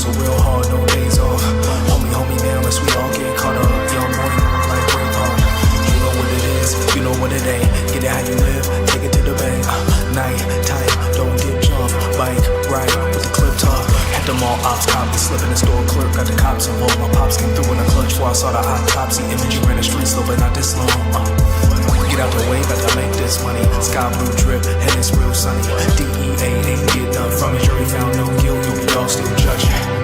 hustle real hard, no days off. Hold me down, unless we all get caught up. Young boy, like Braveheart. You know what it is, you know what it ain't. Get it how you live, take it to the bank. Night time, don't get jumped. Bike ride with the clip top. Had them all ops, cop me slipping the store clerk. Got the cops involved. My pops came through in a clutch before I saw the autopsy. Imaging ran the streets slow, but not this long. Get out the way, got to make this money. Sky blue drip, and it's real sunny. DEA ain't get none from it. Jury found no guilt, you be all still judging.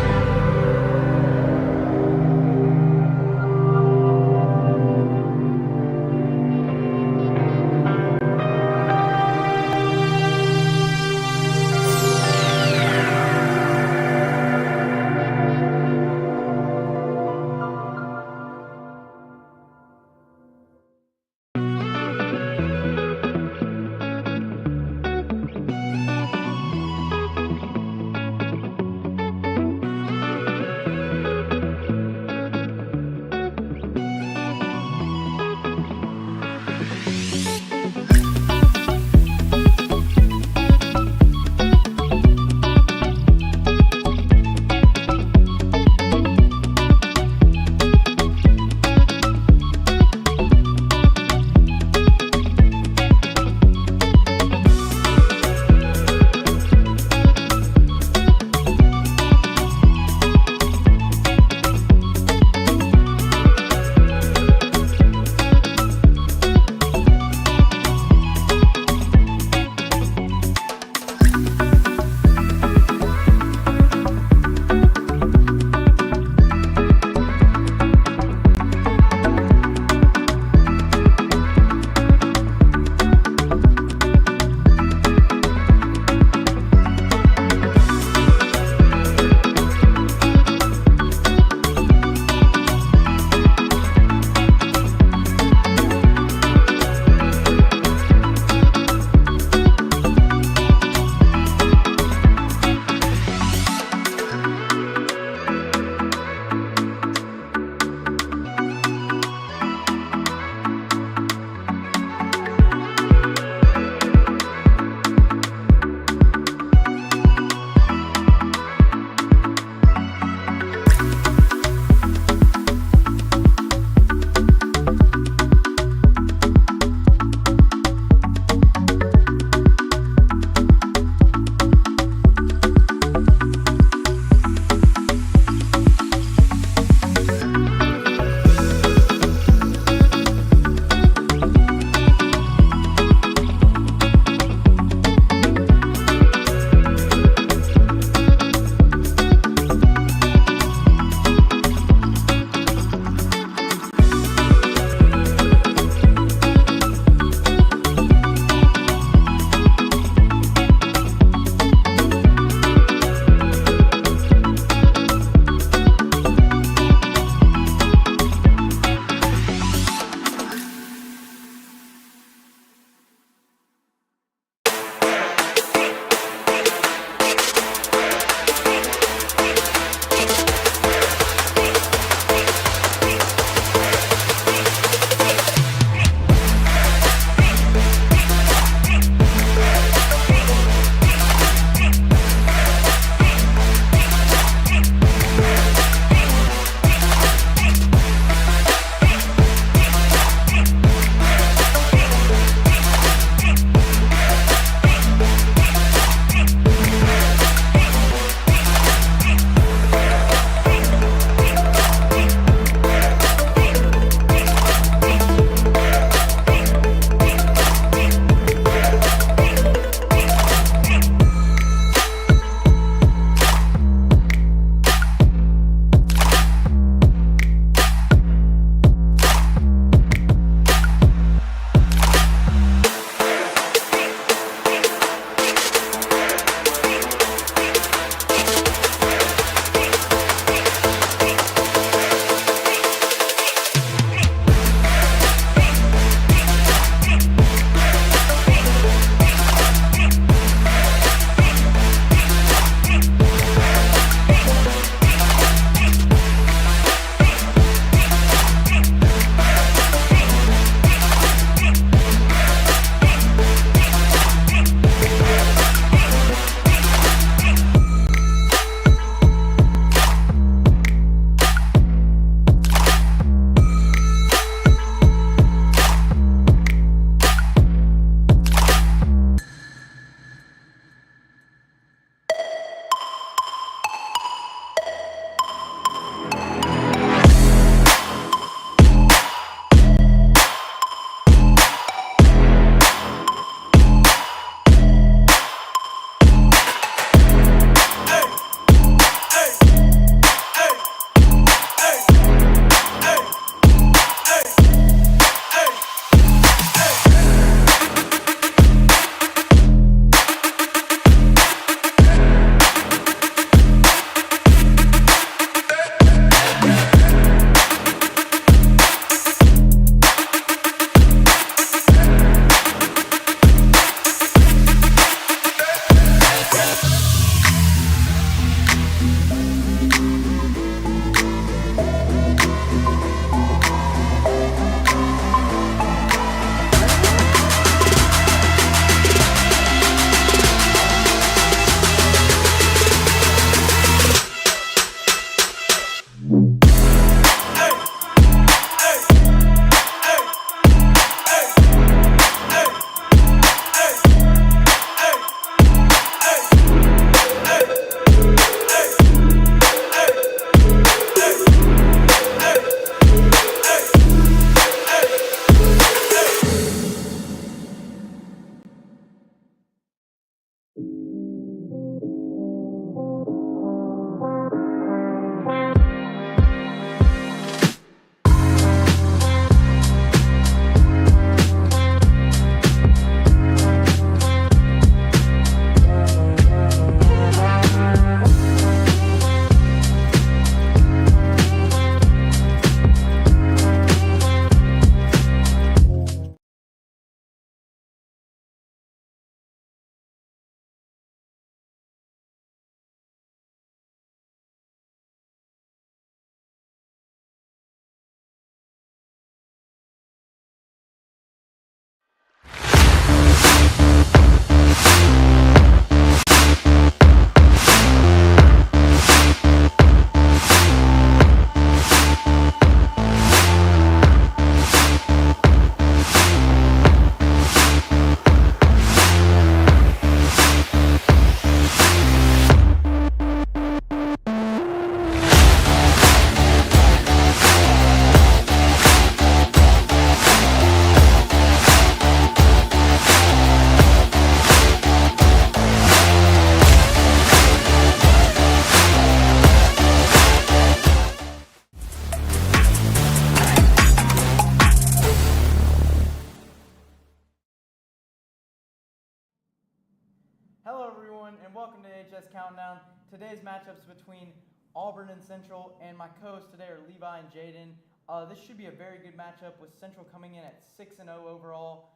and welcome to AHS Countdown. Today's matchups between Auburn and Central, and my co-hosts today are Levi and Jaden. This should be a very good matchup with Central coming in at 6-0 overall,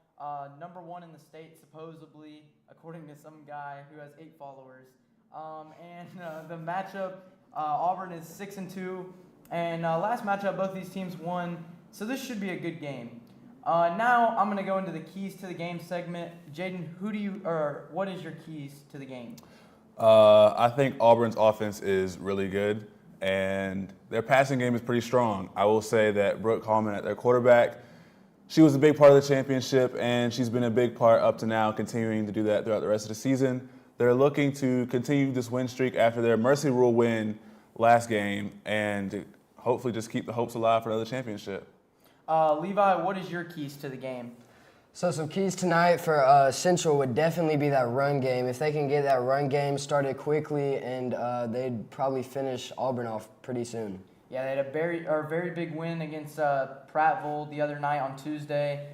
number 1 in the state supposedly, according to some guy who has 8 followers. The matchup, Auburn is 6-2, and last matchup both these teams won, so this should be a good game. Now I'm going to go into the keys to the game segment. Jaden, what is your keys to the game? I think Auburn's offense is really good, and their passing game is pretty strong. I will say that Brooke Hallman at their quarterback, she was a big part of the championship, and she's been a big part up to now, continuing to do that throughout the rest of the season. They're looking to continue this win streak after their Mercy Rule win last game, and hopefully just keep the hopes alive for another championship. Levi, what is your keys to the game? So some keys tonight for Central would definitely be that run game. If they can get that run game started quickly, and they'd probably finish Auburn off pretty soon. Yeah, they had a very big win against Prattville the other night on Tuesday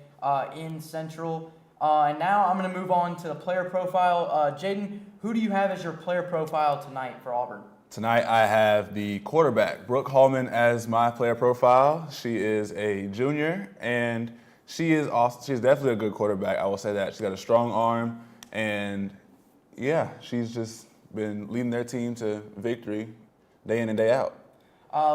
in Central. And now I'm going to move on to the player profile. Jaden, who do you have as your player profile tonight for Auburn? Tonight I have the quarterback, Brooke Hallman, as my player profile. She is a junior, and she's definitely a good quarterback. I will say that. She's got a strong arm, and yeah, she's just been leading their team to victory day in and day out.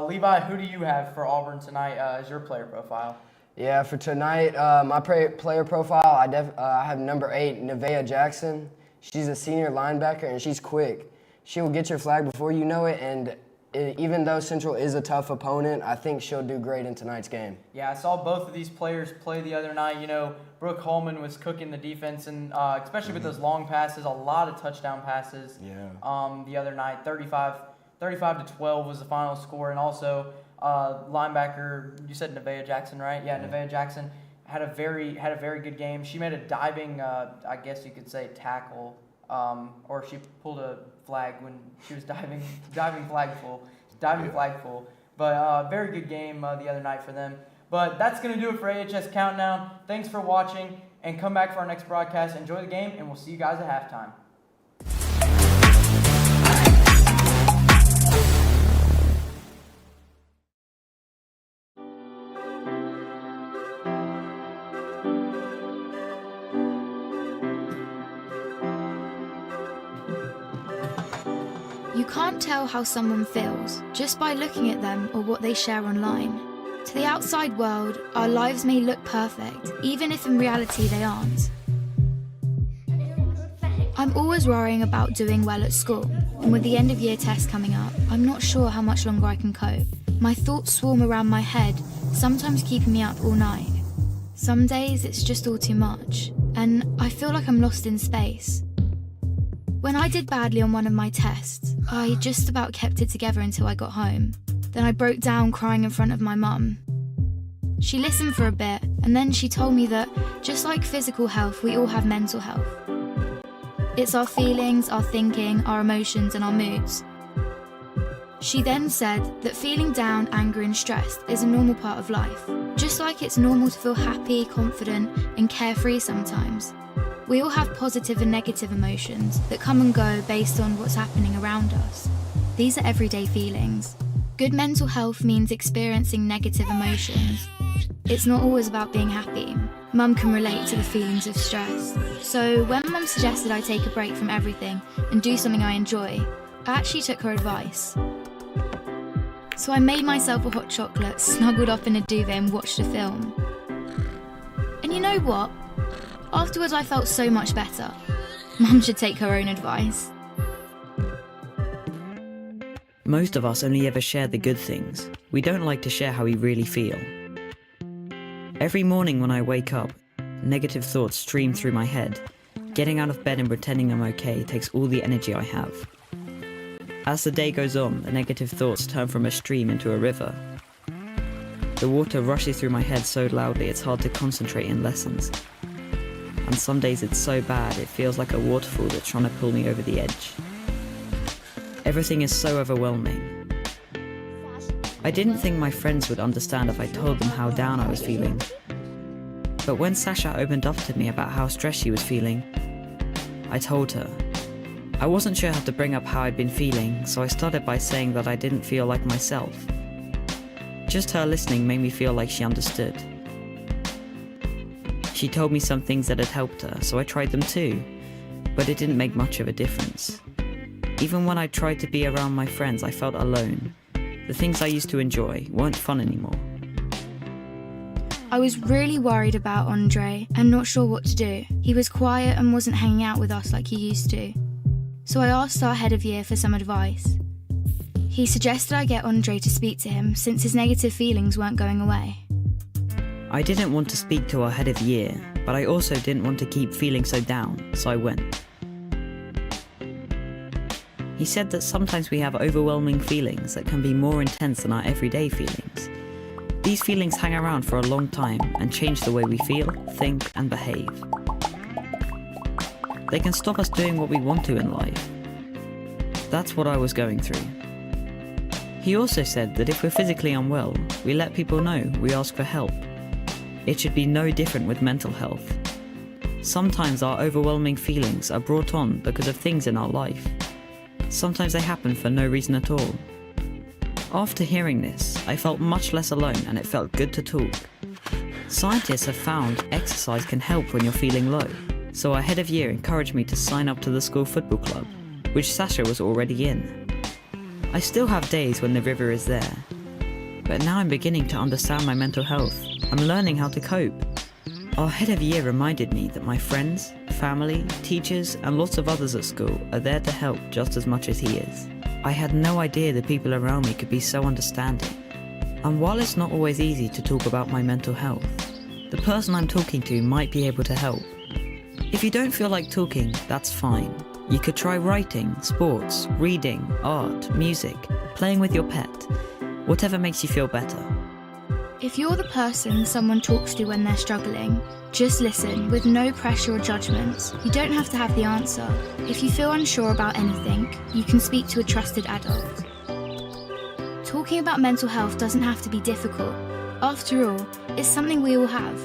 Levi, who do you have for Auburn tonight as your player profile? Yeah, for tonight, my player profile, I have number 8, Nevaeh Jackson. She's a senior linebacker, and she's quick. She will get your flag before you know it, and even though Central is a tough opponent, I think she'll do great in tonight's game. Yeah, I saw both of these players play the other night. You know, Brooke Hallman was cooking the defense, and especially with those long passes, a lot of touchdown passes. Yeah. The other night, 35-12 was the final score, and also linebacker, you said Nevaeh Jackson, right? Yeah, Nevaeh Jackson had a very good game. She made a diving, I guess you could say, tackle. Or she pulled a flag when she was diving flag full. But very good game the other night for them. But that's going to do it for AHS Countdown. Thanks for watching, and come back for our next broadcast. Enjoy the game, and we'll see you guys at halftime. You can't tell how someone feels just by looking at them or what they share online. To the outside world, our lives may look perfect, even if in reality they aren't. I'm always worrying about doing well at school, and with the end of year test coming up, I'm not sure how much longer I can cope. My thoughts swarm around my head, sometimes keeping me up all night. Some days it's just all too much, and I feel like I'm lost in space. When I did badly on one of my tests, I just about kept it together until I got home. Then I broke down crying in front of my mum. She listened for a bit, and then she told me that, just like physical health, we all have mental health. It's our feelings, our thinking, our emotions, and our moods. She then said that feeling down, angry, and stressed is a normal part of life, just like it's normal to feel happy, confident, and carefree sometimes. We all have positive and negative emotions that come and go based on what's happening around us. These are everyday feelings. Good mental health means experiencing negative emotions. It's not always about being happy. Mum can relate to the feelings of stress. So when Mum suggested I take a break from everything and do something I enjoy, I actually took her advice. So I made myself a hot chocolate, snuggled up in a duvet and watched a film. And you know what? Afterwards, I felt so much better. Mum should take her own advice. Most of us only ever share the good things. We don't like to share how we really feel. Every morning when I wake up, negative thoughts stream through my head. Getting out of bed and pretending I'm okay takes all the energy I have. As the day goes on, the negative thoughts turn from a stream into a river. The water rushes through my head so loudly it's hard to concentrate in lessons. And some days it's so bad it feels like a waterfall that's trying to pull me over the edge. Everything is so overwhelming. I didn't think my friends would understand if I told them how down I was feeling. But when Sasha opened up to me about how stressed she was feeling, I told her. I wasn't sure how to bring up how I'd been feeling, so I started by saying that I didn't feel like myself. Just her listening made me feel like she understood. She told me some things that had helped her, so I tried them too, but it didn't make much of a difference. Even when I tried to be around my friends, I felt alone. The things I used to enjoy weren't fun anymore. I was really worried about Andre and not sure what to do. He was quiet and wasn't hanging out with us like he used to. So I asked our head of year for some advice. He suggested I get Andre to speak to him since his negative feelings weren't going away. I didn't want to speak to our head of year, but I also didn't want to keep feeling so down, so I went. He said that sometimes we have overwhelming feelings that can be more intense than our everyday feelings. These feelings hang around for a long time and change the way we feel, think, and behave. They can stop us doing what we want to in life. That's what I was going through. He also said that if we're physically unwell, we let people know, we ask for help. It should be no different with mental health. Sometimes our overwhelming feelings are brought on because of things in our life. Sometimes they happen for no reason at all. After hearing this, I felt much less alone and it felt good to talk. Scientists have found exercise can help when you're feeling low, so our head of year encouraged me to sign up to the school football club, which Sasha was already in. I still have days when the river is there, but now I'm beginning to understand my mental health. I'm learning how to cope. Our head of year reminded me that my friends, family, teachers, and lots of others at school are there to help just as much as he is. I had no idea the people around me could be so understanding. And while it's not always easy to talk about my mental health, the person I'm talking to might be able to help. If you don't feel like talking, that's fine. You could try writing, sports, reading, art, music, playing with your pet, whatever makes you feel better. If you're the person someone talks to when they're struggling, just listen with no pressure or judgments. You don't have to have the answer. If you feel unsure about anything, you can speak to a trusted adult. Talking about mental health doesn't have to be difficult. After all, it's something we all have.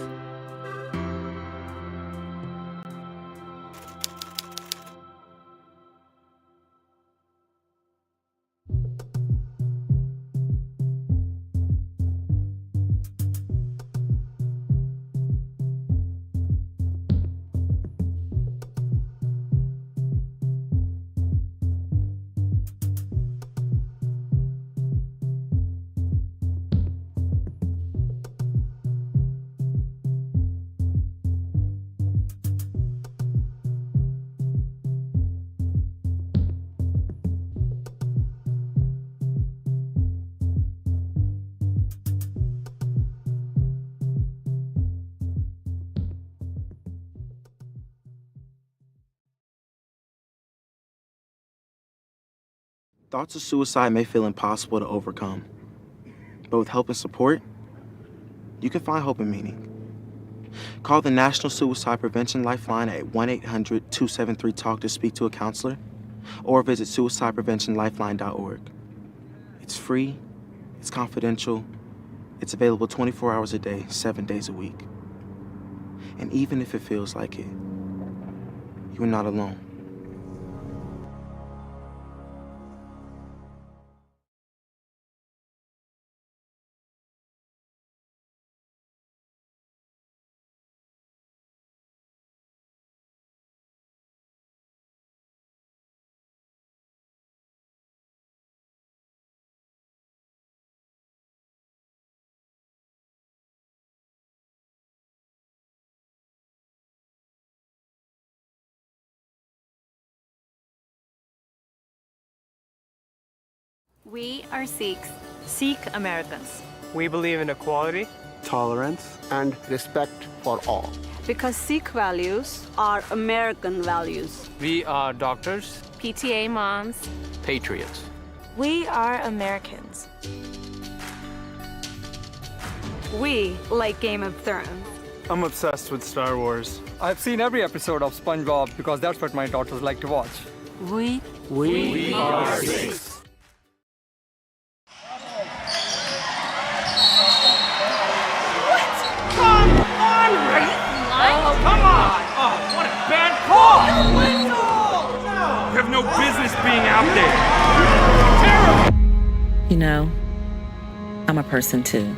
Thoughts of suicide may feel impossible to overcome, but with help and support, you can find hope and meaning. Call the National Suicide Prevention Lifeline at 1-800-273-TALK to speak to a counselor, or visit suicidepreventionlifeline.org. It's free, it's confidential, it's available 24 hours a day, 7 days a week. And even if it feels like it, you're not alone. We are Sikhs, Sikh Americans. We believe in equality, tolerance, and respect for all. Because Sikh values are American values. we are doctors, PTA moms. patriots. We are Americans. We like Game of Thrones. I'm obsessed with Star Wars. I've seen every episode of SpongeBob because that's what my daughters like to watch. We are Sikhs. Come on! Oh, what a bad call! Whistle! You have no business being out there. You know, I'm a person too.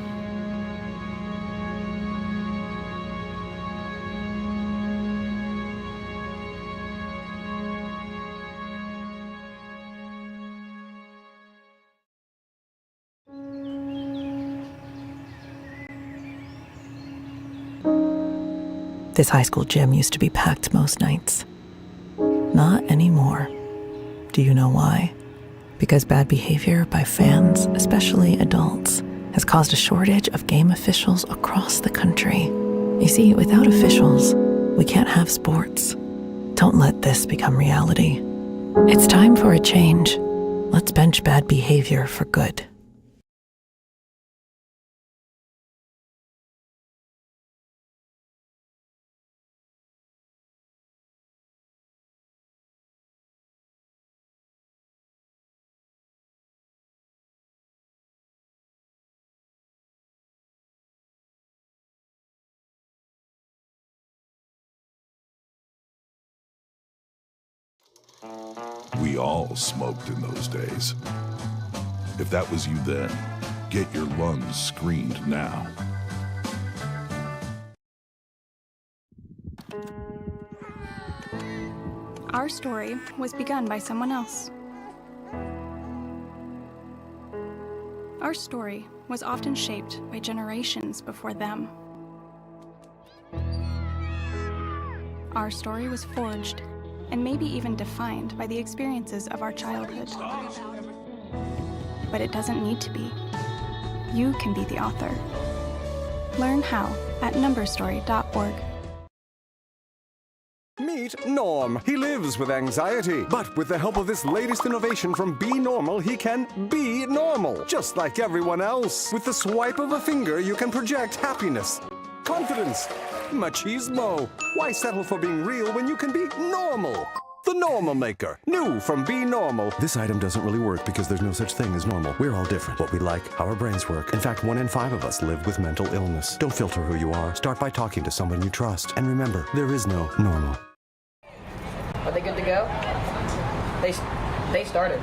This high school gym used to be packed most nights. Not anymore. Do you know why? Because bad behavior by fans, especially adults, has caused a shortage of game officials across the country. You see, without officials, we can't have sports. Don't let this become reality. It's time for a change. Let's bench bad behavior for good. We all smoked in those days. If that was you then, get your lungs screened now. Our story was begun by someone else. Our story was often shaped by generations before them. Our story was forged and maybe even defined by the experiences of our childhood. But it doesn't need to be. You can be the author. Learn how at numberstory.org. Meet Norm. He lives with anxiety, but with the help of this latest innovation from Be Normal, he can be normal, just like everyone else. With the swipe of a finger, you can project happiness, confidence, machismo. Why settle for being real when you can be normal? The Normal Maker, new from Be Normal. This item doesn't really work because there's no such thing as normal. We're all different. What we like, how our brains work. In fact, 1 in 5 of us live with mental illness. Don't filter who you are. Start by talking to someone you trust. And remember, there is no normal. Are they good to go? They started.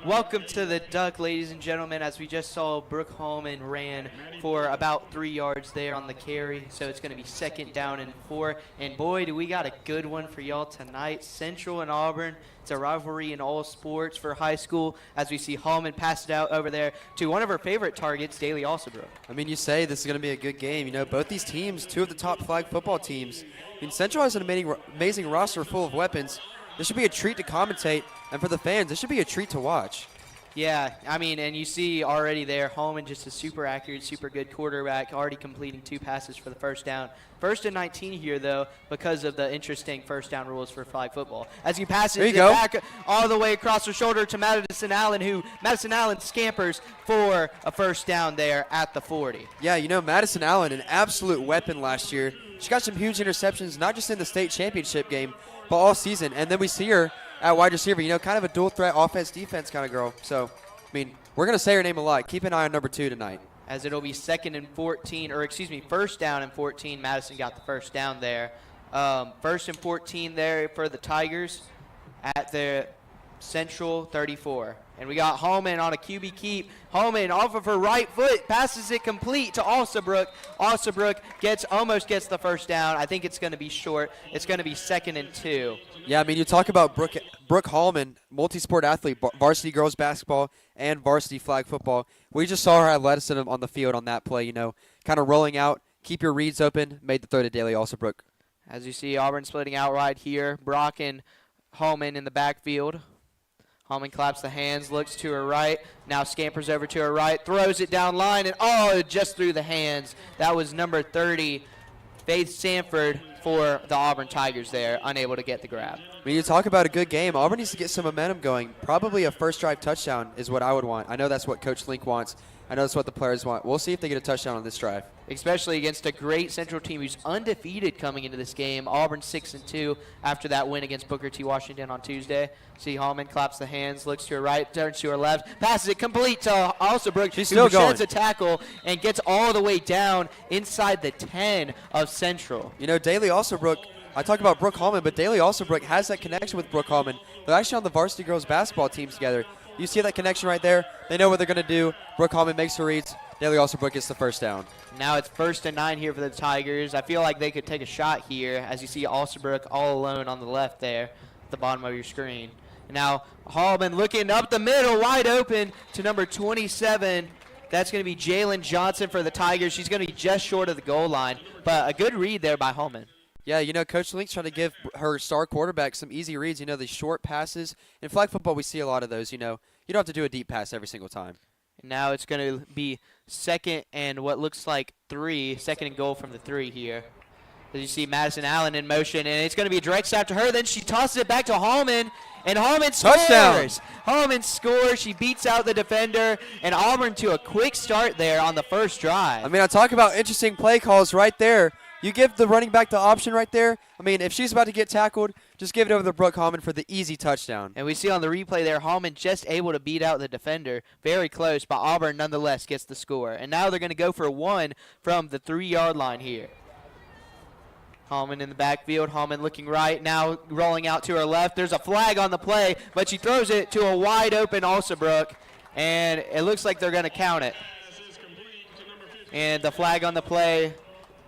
Welcome to the Duck, ladies and gentlemen. As we just saw, Brooke Holman ran for about 3 yards there on the carry, so it's going to be 2nd down and 4. And boy, do we got a good one for y'all tonight. Central and Auburn. It's a rivalry in all sports for high school, as we see Holman pass it out over there to one of her favorite targets, Daly Alsabrook. I mean, you say this is going to be a good game. You know, both these teams, 2 of the top flag football teams. I mean, Central has an amazing roster full of weapons. This should be a treat to commentate, and for the fans, this should be a treat to watch. Yeah, I mean, and you see already there, Holman just a super accurate, super good quarterback, already completing 2 passes for the 1st down. 1st and 19 here, though, because of the interesting 1st down rules for flag football. As he passes it back all the way across the shoulder to Madison Allen, who Madison Allen scampers for a 1st down there at the 40. Yeah, you know, Madison Allen, an absolute weapon last year. She got some huge interceptions, not just in the state championship game, but all season. And then we see her at wide receiver, you know, kind of a dual threat offense-defense kind of girl. So, I mean, we're going to say her name a lot. Keep an eye on number 2 tonight. As it'll be 2nd and 14, or excuse me, 1st down and 14. Madison got the 1st down there. 1st and 14 there for the Tigers at the Central 34. And we got Holman on a QB keep. Holman off of her right foot, passes it complete to Alsabrook. Alsabrook almost gets the 1st down. I think it's going to be short. It's going to be 2nd and 2. Yeah, I mean, you talk about Brooke Holman, multi-sport athlete, varsity girls basketball and varsity flag football. We just saw her athleticism on the field on that play, you know, kind of rolling out, keep your reads open, made the throw to Daly Alsabrook. As you see, Auburn splitting out right here. Brock and Holman in the backfield. Holman claps the hands, looks to her right, now scampers over to her right, throws it down line, and just through the hands. That was number 30, Faith Sanford, for the Auburn Tigers there, unable to get the grab. I mean, you talk about a good game. Auburn needs to get some momentum going. Probably a 1st drive touchdown is what I would want. I know that's what Coach Link wants. I know that's what the players want. We'll see if they get a touchdown on this drive. Especially against a great Central team who's undefeated coming into this game. Auburn 6-2 after that win against Booker T. Washington on Tuesday. See Hallman claps the hands, looks to her right, turns to her left, passes it complete to Alsabrook. She's still going. Sheds a tackle and gets all the way down inside the 10 of Central. You know, Daly Alsabrook, I talk about Brooke Hallman, but Daly Alsabrook has that connection with Brooke Hallman. They're actually on the varsity girls basketball teams together. You see that connection right there? They know what they're going to do. Brooke Hallman makes her reads. Daly Alsabrook gets the first down. Now it's 1st and 9 here for the Tigers. I feel like they could take a shot here as you see Alsabrook all alone on the left there at the bottom of your screen. And now Hallman looking up the middle, wide open to number 27. That's going to be Jalen Johnson for the Tigers. She's going to be just short of the goal line, but a good read there by Hallman. Yeah, you know, Coach Link's trying to give her star quarterback some easy reads. You know, the short passes. In flag football, we see a lot of those. You know, you don't have to do a deep pass every single time. And now it's going to be 2nd and what looks like 3, 2nd and goal from the 3 here. As you see Madison Allen in motion, and it's going to be a direct snap to her. Then she tosses it back to Hallman, and Hallman scores. Touchdown. Hallman scores. She beats out the defender, and Auburn to a quick start there on the first drive. I mean, I talk about interesting play calls right there. You give the running back the option right there. I mean, if she's about to get tackled, just give it over to Brooke Hallman for the easy touchdown. And we see on the replay there, Hallman just able to beat out the defender. Very close, but Auburn nonetheless gets the score. And now they're going to go for 1 from the 3-yard line here. Hallman in the backfield. Hallman looking right, now rolling out to her left. There's a flag on the play, but she throws it to a wide open Alsabrook, and it looks like they're going to count it. And the flag on the play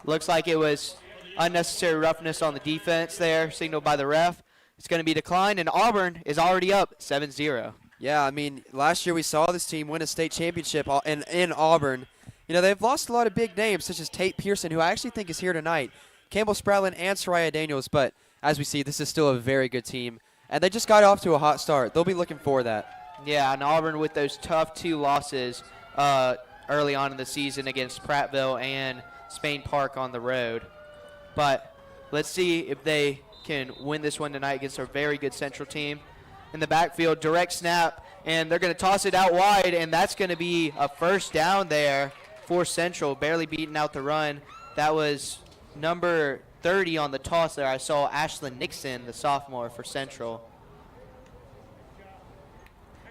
looks like it was unnecessary roughness on the defense there, signaled by the ref. It's going to be declined, and Auburn is already up 7-0. Yeah, I mean, last year we saw this team win a state championship in Auburn. You know, they've lost a lot of big names, such as Tate Pearson, who I actually think is here tonight, Campbell Spradlin, and Soraya Daniels. But as we see, this is still a very good team, and they just got off to a hot start. They'll be looking for that. Yeah, and Auburn with those tough 2 losses early on in the season against Prattville and Spain Park on the road. But let's see if they can win this one tonight against a very good Central team. In the backfield, direct snap, and they're going to toss it out wide, and that's going to be a first down there for Central, barely beating out the run. That was number 30 on the toss there. I saw Ashlyn Nixon, the sophomore for Central.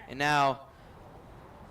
And now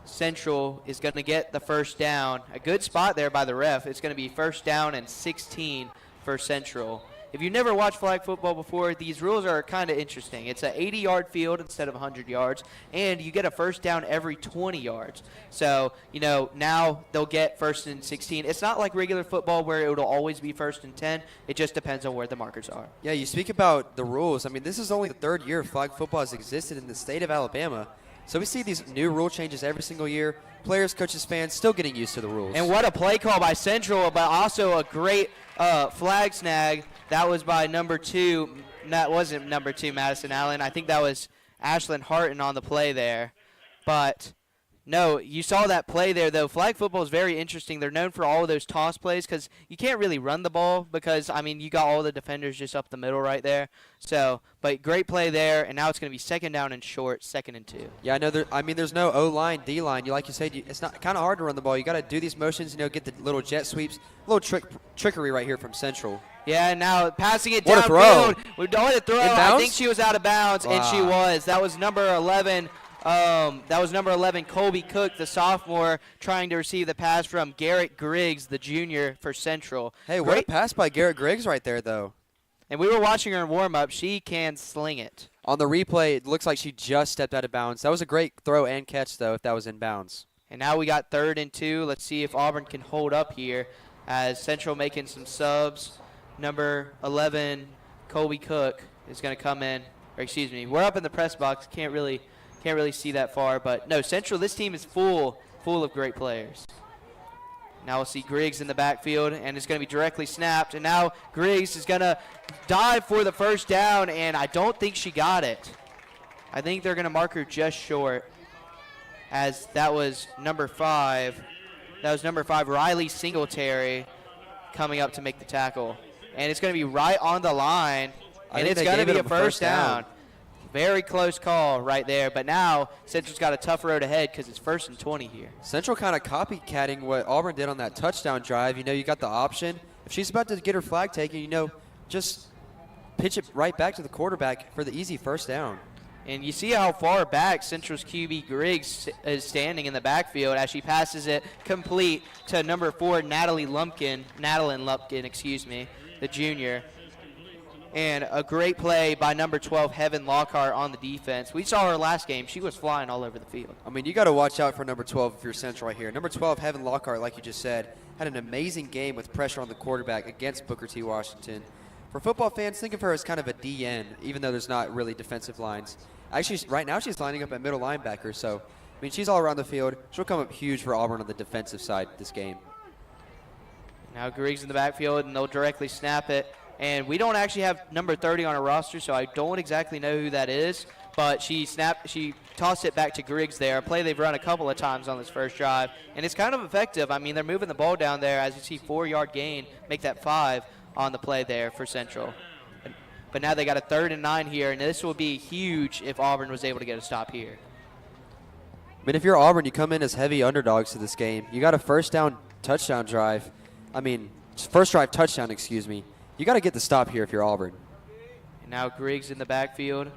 Central is going to get the first down. A good spot there by the ref. It's going to be 1st down and 16 for Central. If you've never watched flag football before, these rules are kind of interesting. It's an 80-yard field instead of 100 yards, and you get a first down every 20 yards. So, you know, now they'll get 1st and 16. It's not like regular football where it will always be 1st and 10. It just depends on where the markers are. Yeah, you speak about the rules. I mean, this is only the 3rd year flag football has existed in the state of Alabama. So we see these new rule changes every single year. Players, coaches, fans still getting used to the rules. And what a play call by Central, but also a great flag snag. That was by number 2. That wasn't number 2, Madison Allen. I think that was Ashlyn Harton on the play there. But no, you saw that play there, though. Flag football is very interesting. They're known for all of those toss plays because you can't really run the ball because, I mean, you got all the defenders just up the middle right there. So, but great play there, and now it's going to be 2nd down and short, 2nd and 2. Yeah, I know. There's no O-line, D-line. Like you said, it's not kind of hard to run the ball. You got to do these motions, you know, get the little jet sweeps. A little trickery right here from Central. Yeah, now passing it What a downfield. throw. What a throw. I think she was out of bounds, and she was. That was number 11. Colby Cook, the sophomore, trying to receive the pass from Garrett Griggs, the junior for Central. Hey, what a pass by Garrett Griggs right there, though. And we were watching her in warm-up. She can sling it. On the replay, it looks like she just stepped out of bounds. That was a great throw and catch, though, if that was in bounds. And now we got 3rd and 2. Let's see if Auburn can hold up here as Central making some subs. Number 11, Colby Cook, is going to come in. Or excuse me, we're up in the press box. Can't really see that far. But, no, Central, this team is full of great players. Now we'll see Griggs in the backfield, and it's going to be directly snapped. And now Griggs is going to dive for the first down, and I don't think she got it. I think they're going to mark her just short, as that was number 5. That was number 5, Riley Singletary, coming up to make the tackle. And it's going to be right on the line, and it's going to be a first down. Very close call right there, but now Central's got a tough road ahead because it's 1st and 20 here. Central kind of copycatting what Auburn did on that touchdown drive. You know, you got the option. If she's about to get her flag taken, you know, just pitch it right back to the quarterback for the easy first down. And you see how far back Central's QB Griggs is standing in the backfield as she passes it complete to number 4, Natalie Lumpkin, the junior. And a great play by number 12, Heaven Lockhart, on the defense. We saw her last game. She was flying all over the field. I mean, you got to watch out for number 12 if you're Central right here. Number 12, Heaven Lockhart, like you just said, had an amazing game with pressure on the quarterback against Booker T. Washington. For football fans, think of her as kind of a DN, even though there's not really defensive lines. Actually, right now she's lining up at middle linebacker, so, I mean, she's all around the field. She'll come up huge for Auburn on the defensive side this game. Now Griggs in the backfield, and they'll directly snap it. And we don't actually have number 30 on our roster, so I don't exactly know who that is. But she tossed it back to Griggs there, a play they've run a couple of times on this first drive. And it's kind of effective. I mean, they're moving the ball down there. As you see, 4-yard gain, make that 5 on the play there for Central. But now they got a 3rd and 9 here, and this will be huge if Auburn was able to get a stop here. I mean, if you're Auburn, you come in as heavy underdogs to this game. You got a first touchdown drive. I mean, first drive touchdown, excuse me. You got to get the stop here if you're Auburn. And now Griggs in the backfield.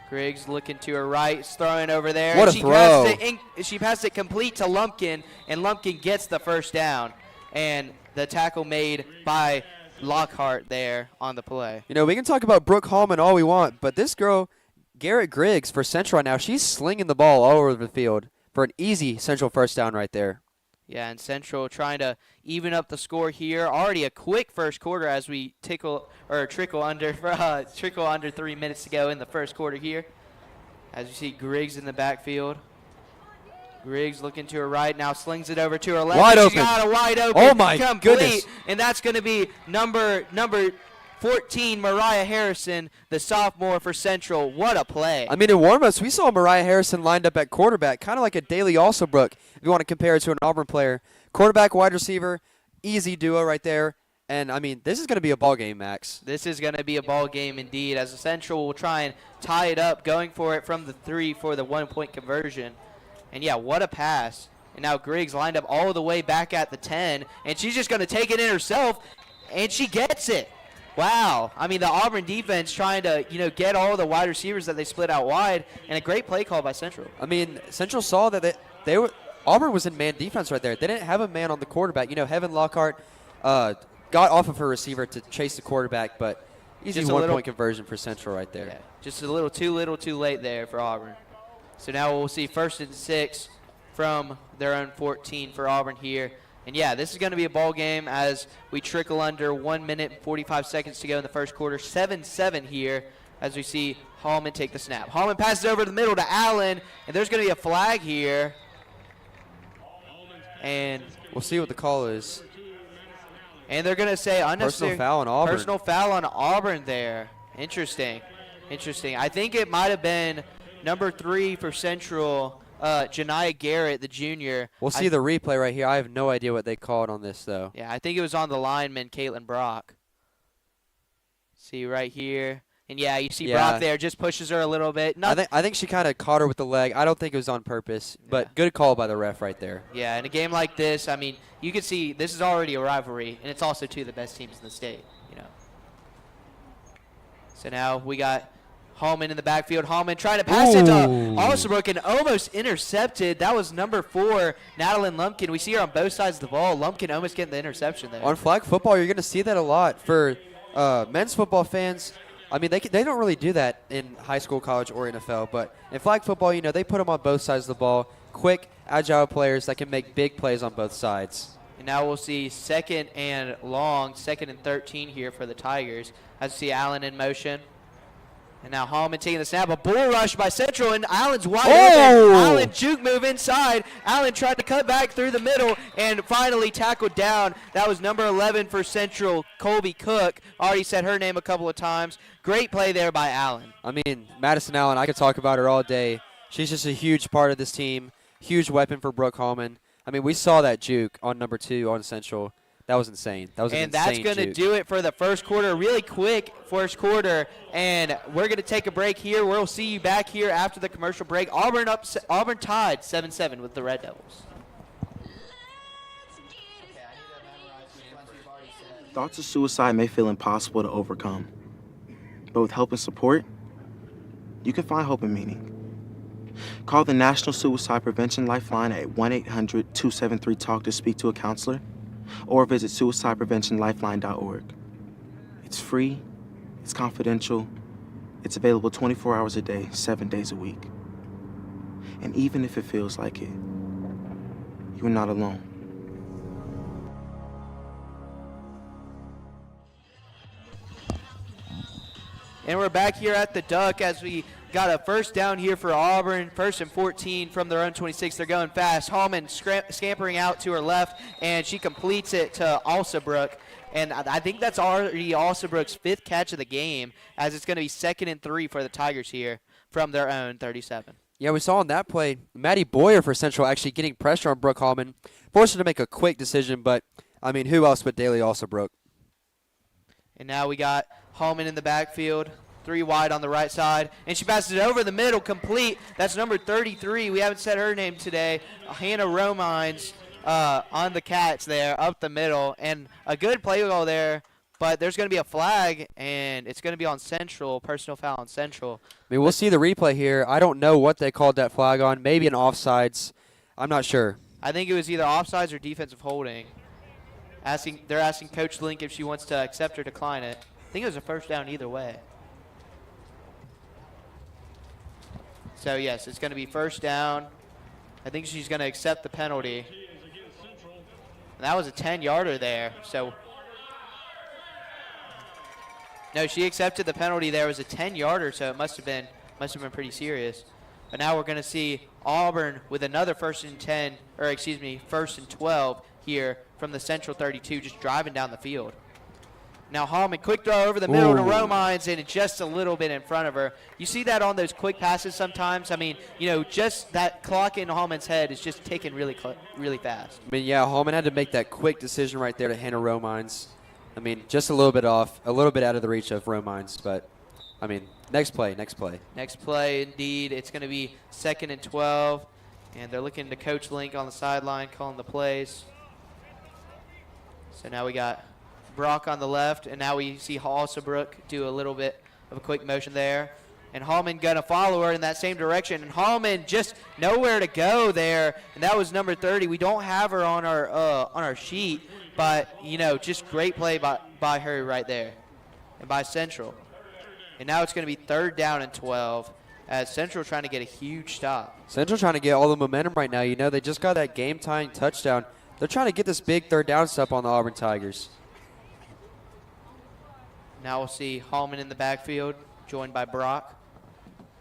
Griggs looking to her right, throwing over there. What a throw. She passed it complete to Lumpkin, and Lumpkin gets the first down. And the tackle made by Lockhart there on the play. You know, we can talk about Brooke Hallman all we want, but this girl, Garrett Griggs for Central right now, she's slinging the ball all over the field for an easy Central first down right there. Yeah, and Central trying to even up the score here. Already a quick first quarter as we trickle under 3 minutes to go in the first quarter here. As you see Griggs in the backfield. Griggs looking to her right, now slings it over to her left. Wide open. She's got a wide open. Oh my goodness. And that's going to be number 14, Mariah Harrison, the sophomore for Central. What a play. I mean, in warm-ups, we saw Mariah Harrison lined up at quarterback, kind of like a Daly Alsobrook, if you want to compare it to an Auburn player. Quarterback, wide receiver, easy duo right there. And, I mean, this is going to be a ball game, Max. This is going to be a ball game indeed, as Central will try and tie it up, going for it from the 3 for the 1-point conversion. And, yeah, what a pass. And now Griggs lined up all the way back at the 10, and she's just going to take it in herself, and she gets it. Wow. I mean, the Auburn defense trying to, get all the wide receivers that they split out wide, and a great play call by Central. I mean, Central saw that Auburn was in man defense right there. They didn't have a man on the quarterback. Heaven Lockhart got off of her receiver to chase the quarterback, but easy 1-point conversion for Central right there. Yeah, just a little too late there for Auburn. So now we'll see 1st and 6 from their own 14 for Auburn here. And, yeah, this is going to be a ball game as we trickle under 1 minute and 45 seconds to go in the first quarter. 7-7 here as we see Hallman take the snap. Hallman passes over the middle to Allen, and there's going to be a flag here. And we'll see what the call is. And they're going to say unnecessary. Personal foul on Auburn. Personal foul on Auburn there. Interesting. I think it might have been number 3 for Central, Janiah Garrett, the junior. We'll see the replay right here. I have no idea what they called on this, though. Yeah, I think it was on the lineman, Caitlin Brock. See right here. And, yeah, you see Brock there just pushes her a little bit. I think she kind of caught her with the leg. I don't think it was on purpose, but good call by the ref right there. Yeah, in a game like this, I mean, you can see this is already a rivalry, and it's also two of the best teams in the state, So now we got Hallman in the backfield. Hallman trying to pass it to Alsobrook and almost intercepted. That was number 4, Natalie Lumpkin. We see her on both sides of the ball. Lumpkin almost getting the interception there. On flag football, you're going to see that a lot. For men's football fans, I mean, they don't really do that in high school, college, or NFL. But in flag football, they put them on both sides of the ball. Quick, agile players that can make big plays on both sides. And now we'll see 2nd and long, 2nd and 13 here for the Tigers. As we see Allen in motion. And now Hallman taking the snap. A bull rush by Central, and Allen's wide open. Allen juke move inside. Allen tried to cut back through the middle and finally tackled down. That was number 11 for Central, Colby Cook. Already said her name a couple of times. Great play there by Allen. I mean, Madison Allen, I could talk about her all day. She's just a huge part of this team. Huge weapon for Brooke Hallman. I mean, we saw that juke on number 2 on Central. That was insane. That was an insane that's going to do it for the first quarter. Really quick first quarter. And we're going to take a break here. We'll see you back here after the commercial break. Auburn tied 7-7 with the Red Devils. Thoughts of suicide may feel impossible to overcome, but with help and support, you can find hope and meaning. Call the National Suicide Prevention Lifeline at 1-800-273-TALK to speak to a counselor, or visit suicidepreventionlifeline.org. It's free, it's confidential, it's available 24 hours a day, 7 days a week. And even if it feels like it, you're not alone. And we're back here at the Duck as we got a first down here for Auburn, 1st and 14 from their own 26. They're going fast. Hallman scampering out to her left, and she completes it to Alsabrook. And I think that's already Alsabrook's 5th catch of the game, as it's going to be 2nd and 3 for the Tigers here from their own 37. Yeah, we saw on that play, Maddie Boyer for Central actually getting pressure on Brooke Hallman, forced her to make a quick decision, but, I mean, who else but Daly Alsabrook? And now we got Hallman in the backfield, 3 wide on the right side, and she passes it over the middle, complete. That's number 33. We haven't said her name today. Hannah Romines on the Cats there, up the middle, and a good play goal there. But there's going to be a flag, and it's going to be on Central, personal foul on Central. I mean, we'll see the replay here. I don't know what they called that flag on. Maybe an offsides. I'm not sure. I think it was either offsides or defensive holding. They're asking Coach Link if she wants to accept or decline it. I think it was a first down either way. So, yes, it's going to be first down. I think she's going to accept the penalty. And that was a 10-yarder there. So, no, she accepted the penalty there. It was a 10-yarder, so it must have been pretty serious. But now we're going to see Auburn with another 1st and 12 here from the Central 32, just driving down the field. Now Hallman, quick throw over the middle to Romines, and just a little bit in front of her. You see that on those quick passes sometimes. I mean, just that clock in Hallman's head is just ticking really fast. I mean, yeah, Hallman had to make that quick decision right there to Hannah Romines. I mean, just a little bit off, a little bit out of the reach of Romines, but, I mean, next play. Next play, indeed. It's going to be 2nd and 12, and they're looking to Coach Link on the sideline, calling the plays. So now we got Brock on the left, and now we see Alsabrook do a little bit of a quick motion there. And Hallman going to follow her in that same direction. And Hallman just nowhere to go there, and that was number 30. We don't have her on our sheet, but, just great play by her right there and by Central. And now it's going to be 3rd down and 12 as Central trying to get a huge stop. Central trying to get all the momentum right now. They just got that game-tying touchdown. They're trying to get this big 3rd down stop on the Auburn Tigers. Now we'll see Hallman in the backfield, joined by Brock.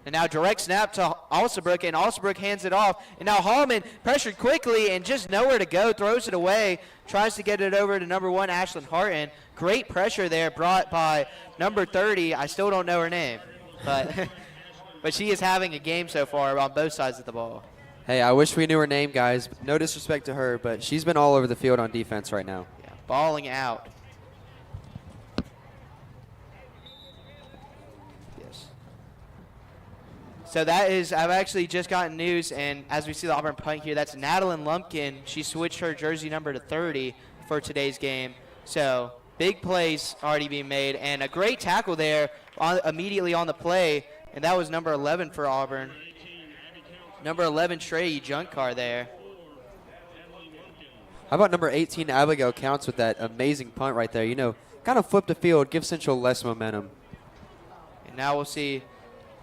And now direct snap to Alsabrook, and Alsabrook hands it off. And now Hallman pressured quickly and just nowhere to go, throws it away, tries to get it over to number 1, Ashlyn Harton. Great pressure there brought by number 30. I still don't know her name, but but she is having a game so far on both sides of the ball. Hey, I wish we knew her name, guys. No disrespect to her, but she's been all over the field on defense right now. Yeah, balling out. So that is, I've actually just gotten news, and as we see the Auburn punt here, that's Natalie Lumpkin. She switched her jersey number to 30 for today's game. So big plays already being made, and a great tackle there immediately on the play, and that was number 11 for Auburn. Number 11, Trey Junkar there. How about number 18, Abigail Counts with that amazing punt right there? Kind of flip the field, give Central less momentum. And now we'll see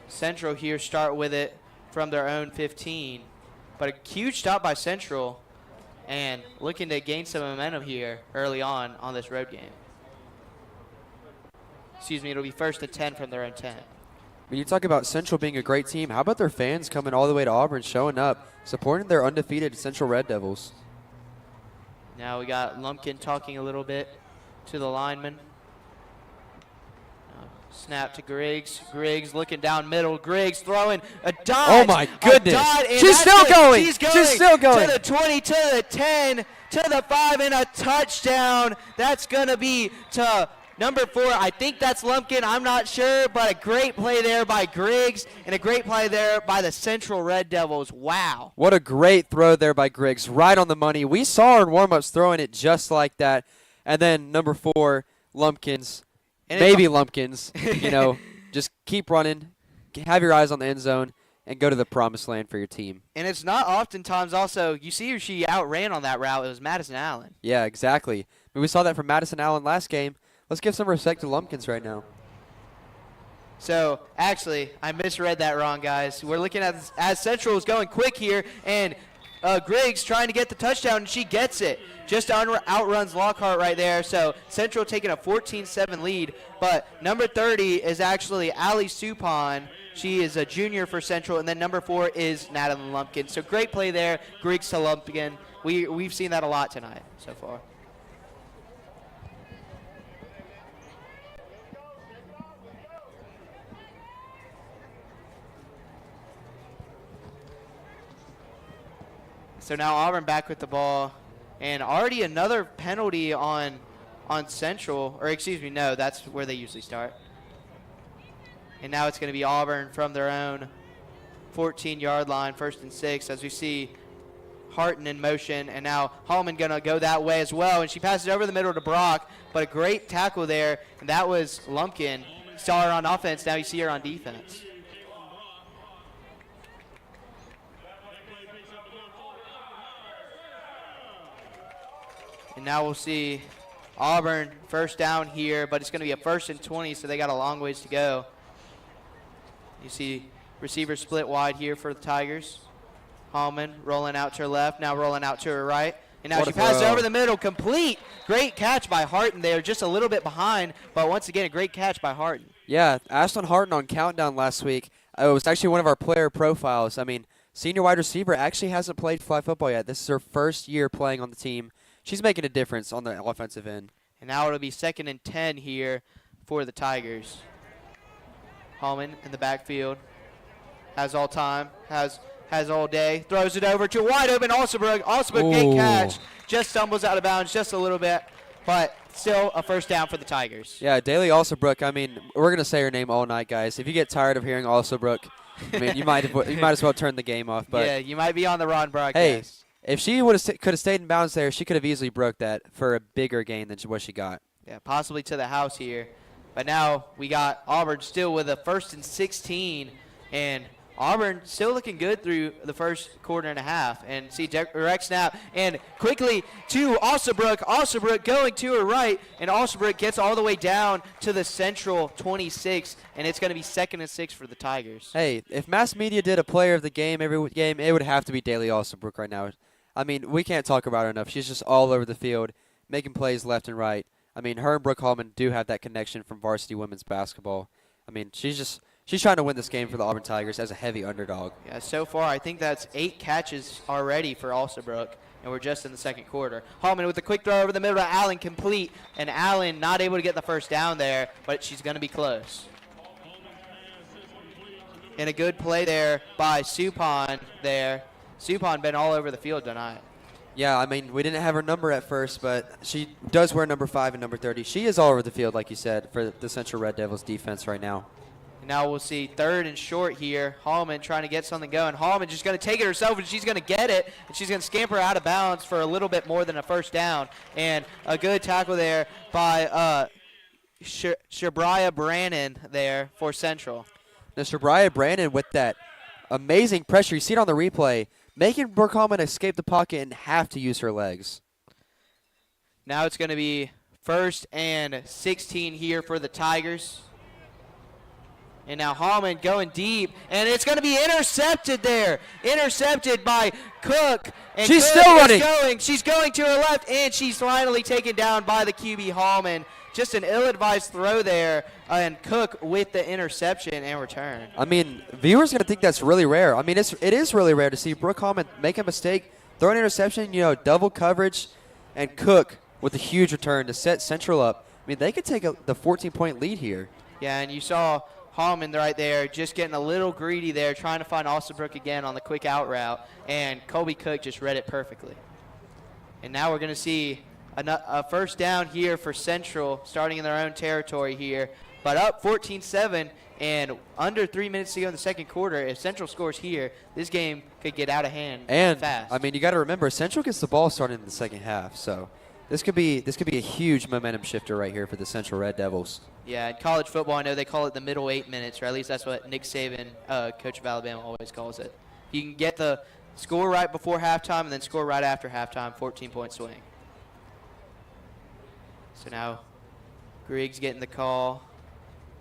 Central here start with it from their own 15. But a huge stop by Central and looking to gain some momentum here early on this road game. It'll be 1st and 10 from their own 10. When you talk about Central being a great team, how about their fans coming all the way to Auburn, showing up, supporting their undefeated Central Red Devils? Now we got Lumpkin talking a little bit to the lineman. Snap to Griggs. Griggs looking down middle. Griggs throwing a dot. Oh, my goodness. She's still going. She's still going. To the 20, to the 10, to the 5 and a touchdown. That's going to be to number 4. I think that's Lumpkin. I'm not sure, but a great play there by Griggs and a great play there by the Central Red Devils. Wow. What a great throw there by Griggs. Right on the money. We saw her in warm-ups throwing it just like that. And then number 4, Lumpkins. And maybe Lumpkins. You know, just keep running. Have your eyes on the end zone. And go to the promised land for your team. And it's not oftentimes also, you see who she outran on that route. It was Madison Allen. Yeah, exactly. I mean, we saw that from Madison Allen last game. Let's give some respect to Lumpkins right now. So, actually, I misread that wrong, guys. We're looking at as Central is going quick here, and Griggs trying to get the touchdown, and she gets it. Just outruns Lockhart right there. So, Central taking a 14-7 lead. But number 30 is actually Allie Supon. She is a junior for Central, and then number 4 is Natalie Lumpkin. So great play there, Griggs to Lumpkin. We've seen that a lot tonight so far. So now Auburn back with the ball, and already another penalty on Central, or excuse me, no, that's where they usually start. And now it's going to be Auburn from their own 14-yard line, 1st and 6, as we see Harton in motion. And now Hallman going to go that way as well. And she passes over the middle to Brock, but a great tackle there. And that was Lumpkin. Saw her on offense. Now you see her on defense. And now we'll see Auburn first down here, but it's going to be a 1st and 20, so they got a long ways to go. You see receiver split wide here for the Tigers. Hallman rolling out to her left, now rolling out to her right. And now she passes over the middle, complete. Great catch by Harton there, just a little bit behind, but once again, a great catch by Harton. Yeah, Ashton Harton on Countdown last week. It was actually one of our player profiles. I mean, senior wide receiver actually hasn't played flag football yet. This is her first year playing on the team. She's making a difference on the offensive end. And now it'll be 2nd and 10 here for the Tigers. Hallman in the backfield, has all time, has all day, throws it over to a wide open Alsabrook. Alsabrook, great catch, just stumbles out of bounds just a little bit, but still a 1st down for the Tigers. Yeah, Daly Alsabrook, I mean, we're going to say her name all night, guys. If you get tired of hearing Alsabrook, I mean, you might as well turn the game off. But yeah, you might be on the wrong broadcast. Hey, if she could have stayed in bounds there, she could have easily broke that for a bigger gain than what she got. Yeah, possibly to the house here. But now we got Auburn still with a 1st and 16, and Auburn still looking good through the first quarter and a half. And see direct snap, and quickly to Alsabrook. Alsabrook going to her right, and Alsabrook gets all the way down to the Central 26, and it's going to be 2nd and 6 for the Tigers. Hey, if mass media did a player of the game every game, it would have to be Daly Alsabrook right now. I mean, we can't talk about her enough. She's just all over the field, making plays left and right. I mean, her and Brooke Hallman do have that connection from varsity women's basketball. I mean, she's trying to win this game for the Auburn Tigers as a heavy underdog. Yeah, so far I think that's 8 catches already for Alsabrook, and we're just in the 2nd quarter. Hallman with a quick throw over the middle to Allen, complete, and Allen not able to get the 1st down there, but she's going to be close. And a good play there by Supon there. Supon been all over the field tonight. Yeah, I mean, we didn't have her number at first, but she does wear number 5 and number 30. She is all over the field, like you said, for the Central Red Devils defense right now. And now we'll see 3rd and short here. Hallman trying to get something going. Hallman just going to take it herself, and she's going to get it. And she's going to scamper out of bounds for a little bit more than a 1st down. And a good tackle there by Shabriah Brannon there for Central. Now, Shabriah Brannon with that amazing pressure. You see it on the replay. Making Brooke Hallman escape the pocket and have to use her legs. Now it's going to be 1st and 16 here for the Tigers. And now Hallman going deep, and it's going to be intercepted there. Intercepted by Cook. And she's Cook still running. She's going to her left, and she's finally taken down by the QB Hallman. Just an ill-advised throw there, and Cook with the interception and return. I mean, viewers are going to think that's really rare. I mean, it is really rare to see Brooke Hallman make a mistake, throw an interception, double coverage, and Cook with a huge return to set Central up. I mean, they could take the 14-point lead here. Yeah, and you saw Hallman right there just getting a little greedy there, trying to find Alsabrook again on the quick out route, and Colby Cook just read it perfectly. And now we're going to see a first down here for Central, starting in their own territory here. But up 14-7 and under 3 minutes to go in the second quarter. If Central scores here, this game could get out of hand fast. I mean, you got to remember, Central gets the ball started in the second half, so this could be a huge momentum shifter right here for the Central Red Devils. Yeah, in college football, I know they call it the middle 8 minutes, or at least that's what Nick Saban, coach of Alabama, always calls it. You can get the score right before halftime and then score right after halftime, 14-point swing. So now Griggs getting the call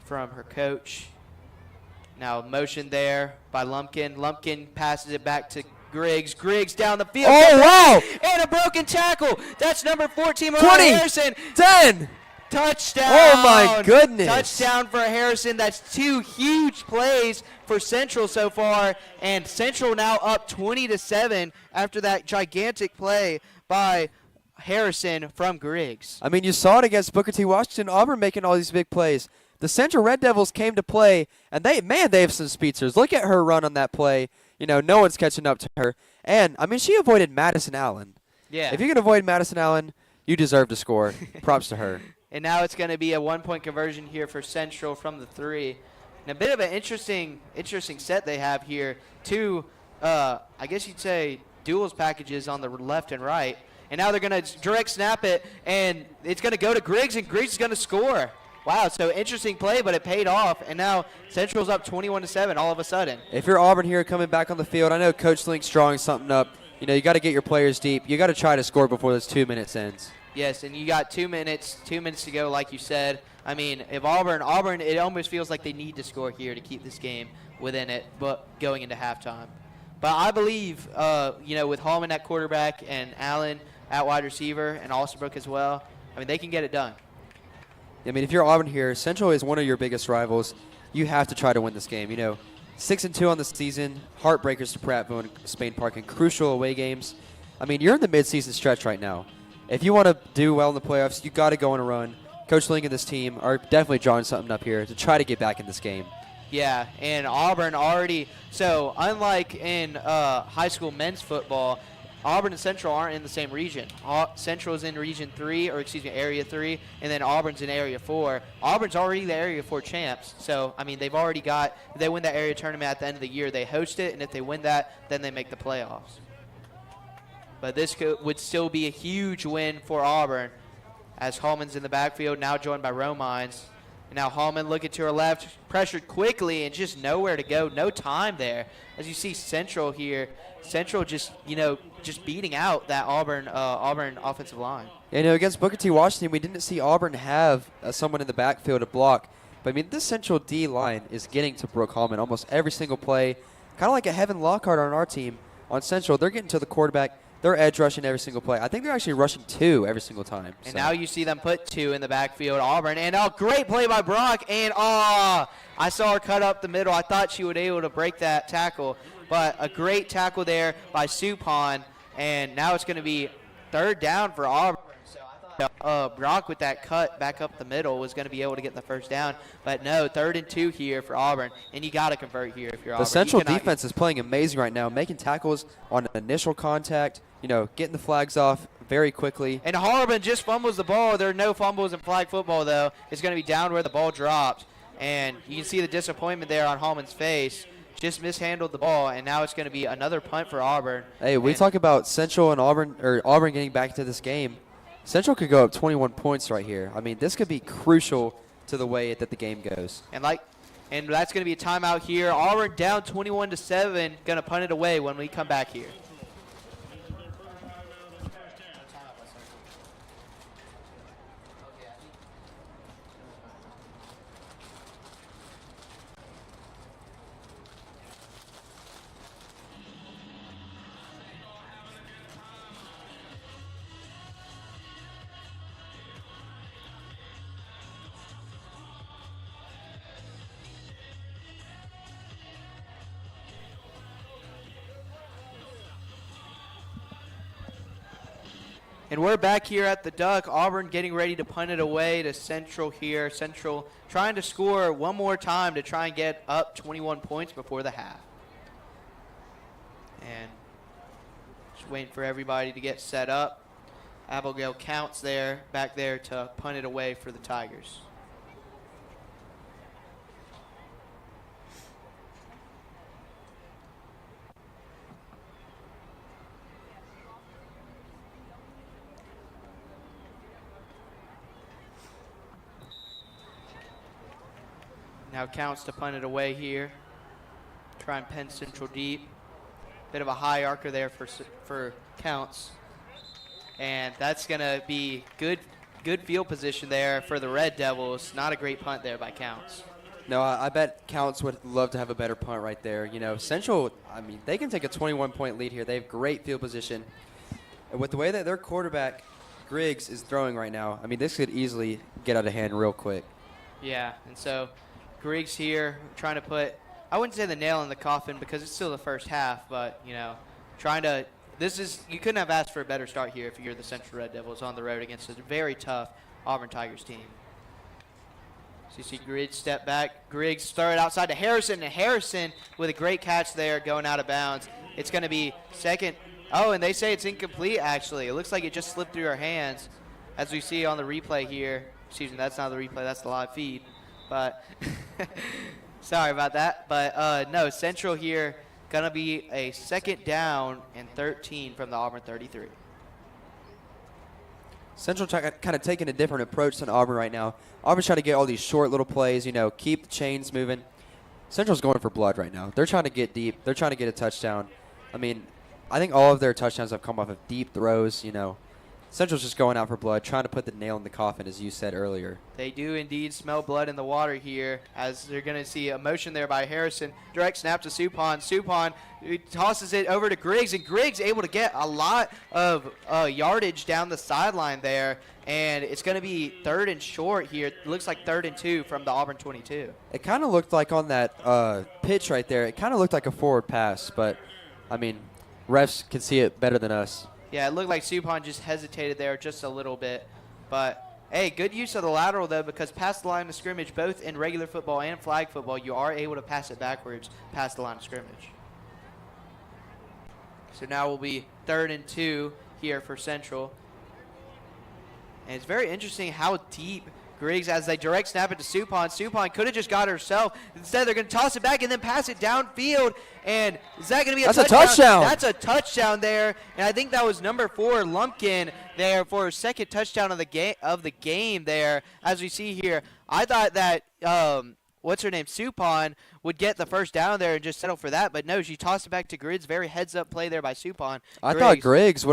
from her coach. Now motion there by Lumpkin. Lumpkin passes it back to Griggs. Griggs down the field. Oh, wow. And a broken tackle. That's number 14, 20, Harrison. 10. Touchdown. Oh, my goodness. Touchdown for Harrison. That's 2 huge plays for Central so far. And Central now up 20-7 after that gigantic play by Harrison from Griggs. I mean, you saw it against Booker T. Washington. Auburn making all these big plays. The Central Red Devils came to play, and they have some speedsters. Look at her run on that play. You know, no one's catching up to her. And, I mean, she avoided Madison Allen. Yeah. If you can avoid Madison Allen, you deserve to score. Props to her. And now it's going to be a 1-point conversion here for Central from the 3. And a bit of an interesting set they have here. 2, I guess you'd say, duels packages on the left and right. And now they're going to direct snap it, and it's going to go to Griggs, and Griggs is going to score. Wow, so interesting play, but it paid off, and now Central's up 21-7 all of a sudden. If you're Auburn here coming back on the field, I know Coach Link's drawing something up. You know, you got to get your players deep. You got to try to score before those 2 minutes ends. Yes, and you got 2 minutes to go, like you said. I mean, if Auburn, it almost feels like they need to score here to keep this game within it, but going into halftime. But I believe, you know, with Hallman at quarterback and Allen at wide receiver and Alsterbrook as well, I mean, they can get it done. I mean, if you're Auburn here, Central is one of your biggest rivals. You have to try to win this game. You know, 6-2 on the season, heartbreakers to Prattville and Spain Park, and crucial away games. I mean, you're in the midseason stretch right now. If you want to do well in the playoffs, you got to go on a run. Coach Link and this team are definitely drawing something up here to try to get back in this game. Yeah, and Auburn already, so unlike in high school men's football, Auburn and Central aren't in the same region. Central is in Region 3, or excuse me, Area 3, and then Auburn's in Area 4. Auburn's already the Area 4 champs, so, I mean, they've already got, if they win that area tournament at the end of the year, they host it, and if they win that, then they make the playoffs. But this would still be a huge win for Auburn, as Hallman's in the backfield, now joined by Romines. And now Hallman looking to her left, pressured quickly, and just nowhere to go, no time there. As you see Central here, Central just, you know, just beating out that Auburn offensive line. Yeah, you know, against Booker T. Washington, we didn't see Auburn have someone in the backfield to block. But, I mean, this Central D line is getting to Brooke Hallman almost every single play. Kind of like a Heaven Lockhart on our team. On Central, they're getting to the quarterback. They're edge rushing every single play. I think they're actually rushing 2 every single time. And now you see them put 2 in the backfield, Auburn. And a great play by Brock. And, I saw her cut up the middle. I thought she would be able to break that tackle. But a great tackle there by Supon. And now it's going to be 3rd down for Auburn. So I thought Brock with that cut back up the middle was going to be able to get the 1st down. But no, 3rd and 2 here for Auburn. And you got to convert here if you're Auburn. The Central defense is playing amazing right now, making tackles on initial contact, you know, getting the flags off very quickly. And Harmon just fumbles the ball. There are no fumbles in flag football, though. It's going to be down where the ball dropped. And you can see the disappointment there on Hallman's face. Just mishandled the ball, and now it's going to be another punt for Auburn. Hey, we talk about Central and Auburn, or Auburn getting back into this game. Central could go up 21 points right here. I mean, this could be crucial to the way that the game goes. And that's going to be a timeout here. Auburn down 21-7, going to punt it away when we come back here. And we're back here at the Duck. Auburn getting ready to punt it away to Central here. Central trying to score one more time to try and get up 21 points before the half. And just waiting for everybody to get set up. Abigail Counts there, back there to punt it away for the Tigers. Now Counts to punt it away here. Try and pin Central deep. Bit of a high arcer there for Counts. And that's going to be good field position there for the Red Devils. Not a great punt there by Counts. No, I bet Counts would love to have a better punt right there. You know, Central, I mean, they can take a 21-point lead here. They have great field position. And with the way that their quarterback, Griggs, is throwing right now, I mean, this could easily get out of hand real quick. Yeah, and so Griggs here trying to put, I wouldn't say the nail in the coffin because it's still the first half, but, you know, trying to, you couldn't have asked for a better start here if you're the Central Red Devils on the road against a very tough Auburn Tigers team. So you see Griggs step back. Griggs throw it outside to Harrison, and Harrison with a great catch there going out of bounds. It's going to be second. Oh, and they say it's incomplete, actually. It looks like it just slipped through our hands, as we see on the replay here. Excuse me, that's not the replay. That's the live feed. But sorry about that. But, no, Central here going to be a second down and 13 from the Auburn 33. Central kind of taking a different approach than Auburn right now. Auburn's trying to get all these short little plays, you know, keep the chains moving. Central's going for blood right now. They're trying to get deep. They're trying to get a touchdown. I mean, I think all of their touchdowns have come off of deep throws, you know. Central's just going out for blood, trying to put the nail in the coffin, as you said earlier. They do indeed smell blood in the water here, as they're going to see a motion there by Harrison. Direct snap to Supon. Supon tosses it over to Griggs, and Griggs able to get a lot of yardage down the sideline there, and it's going to be 3rd and short here. It looks like 3rd and 2 from the Auburn 22. It kind of looked like on that pitch right there, it kind of looked like a forward pass, but, I mean, refs can see it better than us. Yeah, it looked like Supon just hesitated there just a little bit. But, hey, good use of the lateral, though, because past the line of scrimmage, both in regular football and flag football, you are able to pass it backwards past the line of scrimmage. So now will be 3rd and 2 here for Central. And it's very interesting how deep Griggs, as they direct snap it to Supon. Supon could have just got it herself. Instead, they're going to toss it back and then pass it downfield. And is that going to be a touchdown? That's a touchdown. That's a touchdown there. And I think that was number 4, Lumpkin, there for his second touchdown of the game there. As we see here, I thought that what's her name, Supon, would get the first down there and just settle for that. But no, she tossed it back to Griggs. Very heads-up play there by Supon. I thought Griggs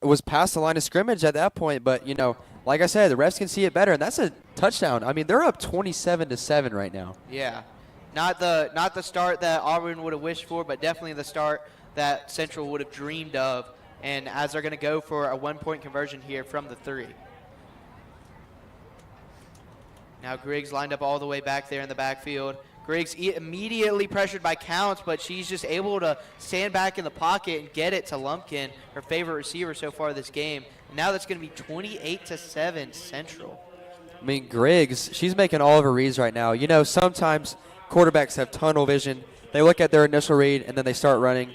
was past the line of scrimmage at that point, but, you know, like I said, the refs can see it better, and that's a touchdown. I mean, they're up 27-7 right now. Yeah. Not the start that Auburn would have wished for, but definitely the start that Central would have dreamed of. And as they're going to go for a 1-point conversion here from the 3. Now Griggs lined up all the way back there in the backfield. Griggs immediately pressured by Counts, but she's just able to stand back in the pocket and get it to Lumpkin, her favorite receiver so far this game. And now that's going to be 28-7 Central. I mean, Griggs, she's making all of her reads right now. You know, sometimes quarterbacks have tunnel vision. They look at their initial read, and then they start running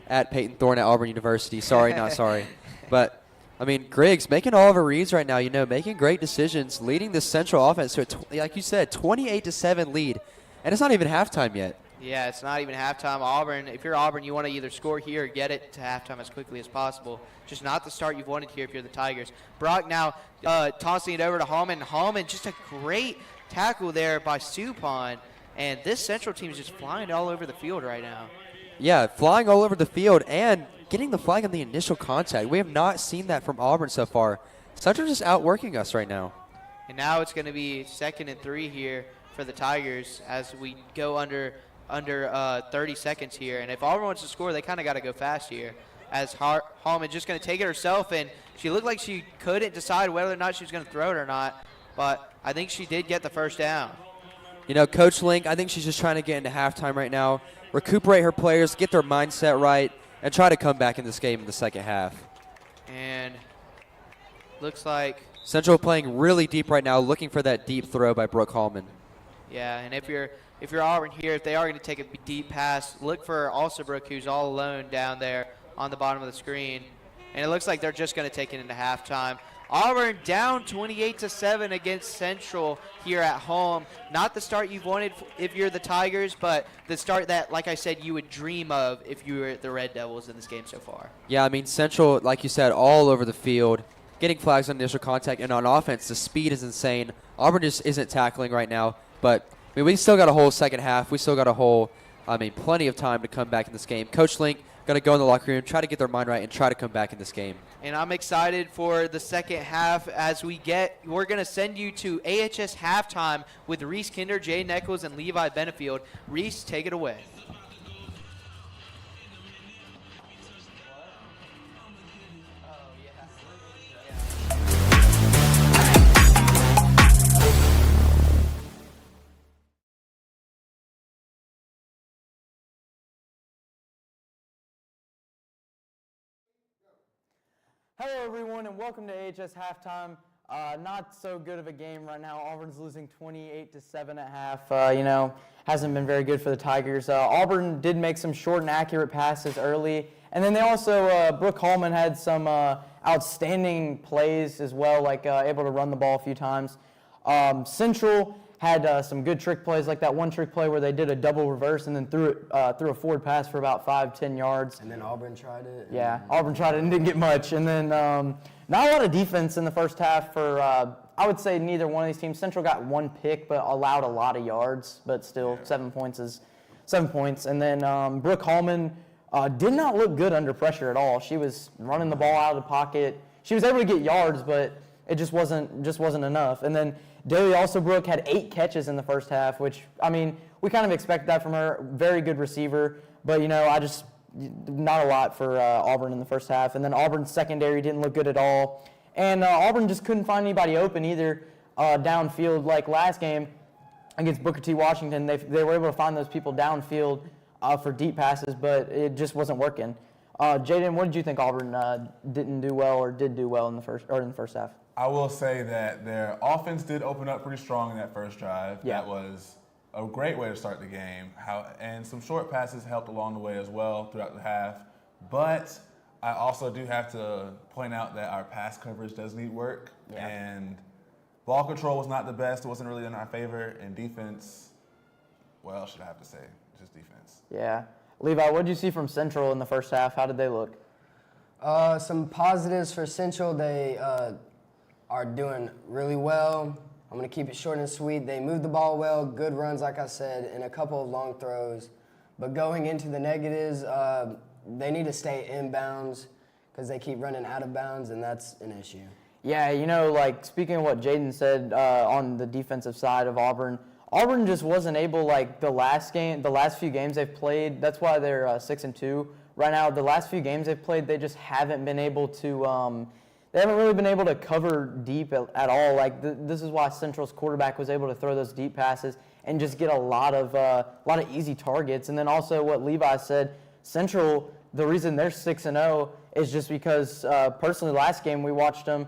at Peyton Thorne at Auburn University. Sorry, not sorry. But, I mean, Griggs making all of her reads right now, you know, making great decisions, leading the Central offense to, like you said, 28-7 lead. And it's not even halftime yet. Yeah, it's not even halftime. Auburn, if you're Auburn, you want to either score here or get it to halftime as quickly as possible. Just not the start you've wanted here if you're the Tigers. Brock now tossing it over to Hallman. Hallman, just a great tackle there by Supon. And this Central team is just flying all over the field right now. Yeah, flying all over the field and getting the flag on the initial contact. We have not seen that from Auburn so far. Central just outworking us right now. And now it's going to be 2nd and 3 here for the Tigers as we go under 30 seconds here. And if Auburn wants to score, they kind of got to go fast here. As Hallman just going to take it herself, and she looked like she couldn't decide whether or not she was going to throw it or not. But I think she did get the first down. You know, Coach Link, I think she's just trying to get into halftime right now, recuperate her players, get their mindset right, and try to come back in this game in the second half. And looks like Central playing really deep right now, looking for that deep throw by Brooke Hallman. Yeah, and if you're Auburn here, if they are going to take a deep pass, look for Alsabrook, who's all alone down there on the bottom of the screen. and it looks like they're just going to take it into halftime. Auburn down 28-7 against Central here at home. Not the start you've wanted if you're the Tigers, but the start that, like I said, you would dream of if you were the Red Devils in this game so far. Yeah, I mean, Central, like you said, all over the field, getting flags on initial contact, and on offense, the speed is insane. Auburn just isn't tackling right now, but I mean, we still got a whole second half. We still got plenty of time to come back in this game. Coach Link going to go in the locker room, try to get their mind right, and try to come back in this game. And I'm excited for the second half as we're going to send you to AHS halftime with Reese Kinder, Jay Nichols, and Levi Benefield. Reese, take it away. Hello everyone and welcome to AHS Halftime. Not so good of a game right now. Auburn's losing 28-7 at half. Hasn't been very good for the Tigers. Auburn did make some short and accurate passes early. And then they also, Brooke Hallman had some outstanding plays as well, like able to run the ball a few times. Central had some good trick plays, like that one trick play where they did a double reverse and then threw a forward pass for about 5-10 yards. And then Auburn tried it. Yeah, Auburn tried it and didn't get much. And then not a lot of defense in the first half for, I would say, neither one of these teams. Central got one pick but allowed a lot of yards, but still 7 points is 7 points. And then Brooke Hallman did not look good under pressure at all. She was running the ball out of the pocket. She was able to get yards, but it just wasn't enough. And then Daly Alsobrook had 8 catches in the first half, which, I mean, we kind of expect that from her. Very good receiver, but, not a lot for Auburn in the first half. And then Auburn's secondary didn't look good at all. And Auburn just couldn't find anybody open either downfield. Like last game against Booker T. Washington, they were able to find those people downfield for deep passes, but it just wasn't working. Jaden, what did you think Auburn didn't do well or did do well in the first half? I will say that their offense did open up pretty strong in that first drive. Yeah. That was a great way to start the game. And some short passes helped along the way as well throughout the half. But I also do have to point out that our pass coverage does need work. Yeah. And ball control was not the best. It wasn't really in our favor. And defense, what else should I have to say? Just defense. Yeah. Levi, what did you see from Central in the first half? How did they look? Some positives for Central. They are doing really well. I'm going to keep it short and sweet. They moved the ball well, good runs, like I said, and a couple of long throws. But going into the negatives, they need to stay inbounds because they keep running out of bounds, and that's an issue. Yeah, speaking of what Jaden said on the defensive side of Auburn just wasn't able, the last few games they've played, that's why they're 6-2 right now. The last few games they've played, they just haven't been able to they haven't really been able to cover deep at all. This is why Central's quarterback was able to throw those deep passes and just get a lot of easy targets. And then also what Levi said, Central, the reason they're 6-0 is just because personally last game we watched them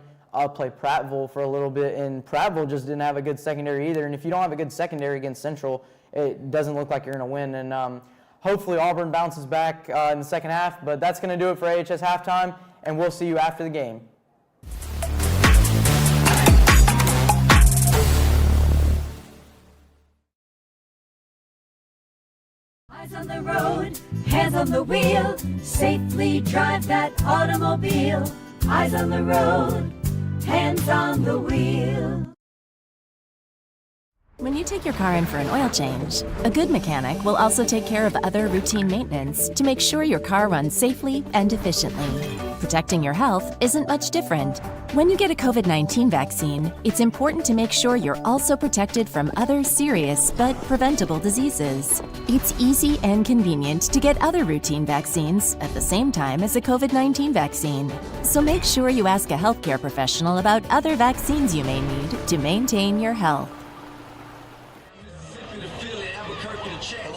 play Prattville for a little bit, and Prattville just didn't have a good secondary either. And if you don't have a good secondary against Central, it doesn't look like you're going to win. And hopefully Auburn bounces back in the second half. But that's going to do it for AHS Halftime, and we'll see you after the game. Eyes on the road, hands on the wheel, safely drive that automobile. Eyes on the road, hands on the wheel. When you take your car in for an oil change, a good mechanic will also take care of other routine maintenance to make sure your car runs safely and efficiently. Protecting your health isn't much different. When you get a COVID-19 vaccine, it's important to make sure you're also protected from other serious but preventable diseases. It's easy and convenient to get other routine vaccines at the same time as a COVID-19 vaccine. So make sure you ask a healthcare professional about other vaccines you may need to maintain your health.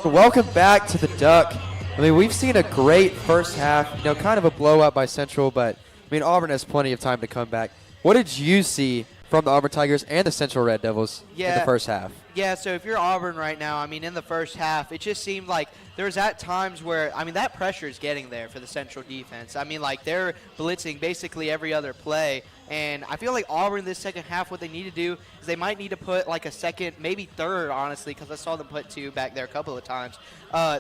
Welcome back to the Duck. I mean, we've seen a great first half, kind of a blowout by Central, but I mean, Auburn has plenty of time to come back. What did you see from the Auburn Tigers and the Central Red Devils in the first half. Yeah, so if you're Auburn right now, I mean, in the first half, it just seemed like there was at times where, I mean, that pressure is getting there for the Central defense. I mean, like, they're blitzing basically every other play. And I feel like Auburn this second half, what they need to do is they might need to put like a second, maybe third, honestly, because I saw them put 2 back there a couple of times.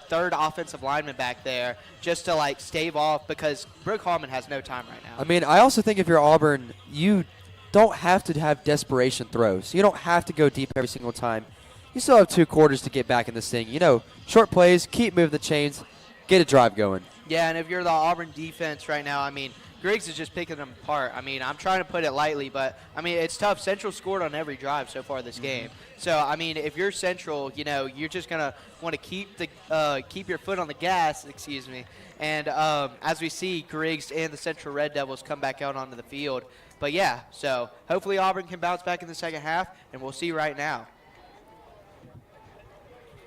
Third offensive lineman back there just to, like, stave off, because Brooke Hallman has no time right now. I mean, I also think if you're Auburn, you don't have to have desperation throws. You don't have to go deep every single time. You still have 2 quarters to get back in this thing. You know, short plays, keep moving the chains, get a drive going. Yeah, and if you're the Auburn defense right now, I mean, Griggs is just picking them apart. I mean, I'm trying to put it lightly, but, I mean, it's tough. Central scored on every drive so far this game. So, I mean, if you're Central, you know, you're just going to want to keep your foot on the gas, and as we see, Griggs and the Central Red Devils come back out onto the field. But, yeah, so hopefully Auburn can bounce back in the second half, and we'll see right now.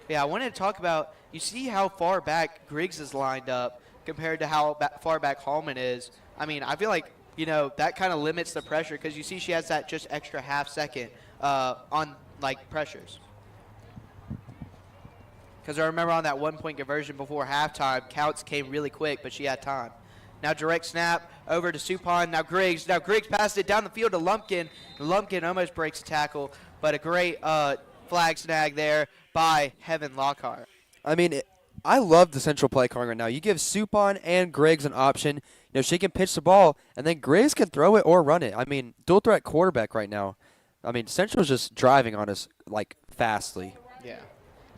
Yeah, I wanted to talk about, you see how far back Griggs is lined up compared to how far back Hallman is. I mean, I feel like, you know, that kind of limits the pressure, because you see she has that just extra half second on, like, pressures. Because I remember on that 1-point conversion before halftime, counts came really quick, but she had time. Now direct snap over to Supon. Now Griggs passed it down the field to Lumpkin. Lumpkin almost breaks a tackle, but a great flag snag there by Heaven Lockhart. I mean, I love the Central play calling right now. You give Supon and Griggs an option. You know, she can pitch the ball, and then Griggs can throw it or run it. I mean, dual threat quarterback right now. I mean, Central's just driving on us, like, fastly. Yeah.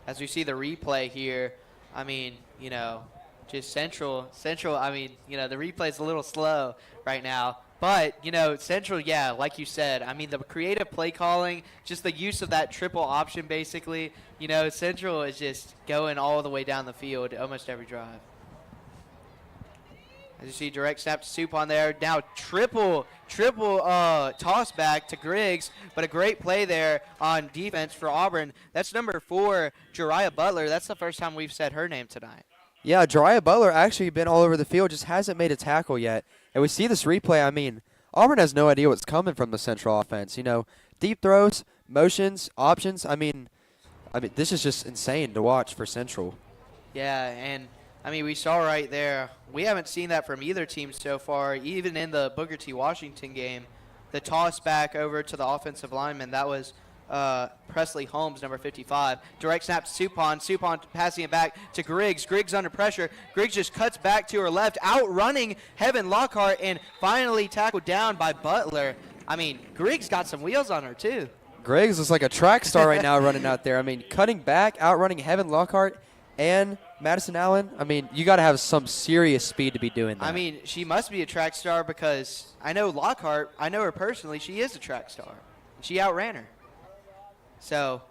As we see the replay here, I mean, you know, just Central, I mean, you know, the replay's a little slow right now. But, you know, Central, yeah, like you said, I mean, the creative play calling, just the use of that triple option, basically, you know, Central is just going all the way down the field almost every drive. As you see, direct snap to Supon there. Now triple toss back to Griggs, but a great play there on defense for Auburn. That's number 4, Jariah Butler. That's the first time we've said her name tonight. Yeah, Jariah Butler actually been all over the field, just hasn't made a tackle yet. And we see this replay. I mean, Auburn has no idea what's coming from the Central offense. You know, deep throws, motions, options. I mean, this is just insane to watch for Central. Yeah, and I mean, we saw right there, we haven't seen that from either team so far, even in the Booker T. Washington game. The toss back over to the offensive lineman, that was Presley Holmes, number 55. Direct snap to Supon. Supon passing it back to Griggs. Griggs under pressure. Griggs just cuts back to her left, outrunning Heaven Lockhart, and finally tackled down by Butler. I mean, Griggs got some wheels on her, too. Griggs is like a track star right now running out there. I mean, cutting back, outrunning Heaven Lockhart and Madison Allen. I mean, you got to have some serious speed to be doing that. I mean, she must be a track star, because I know Lockhart, I know her personally, she is a track star. She outran her. So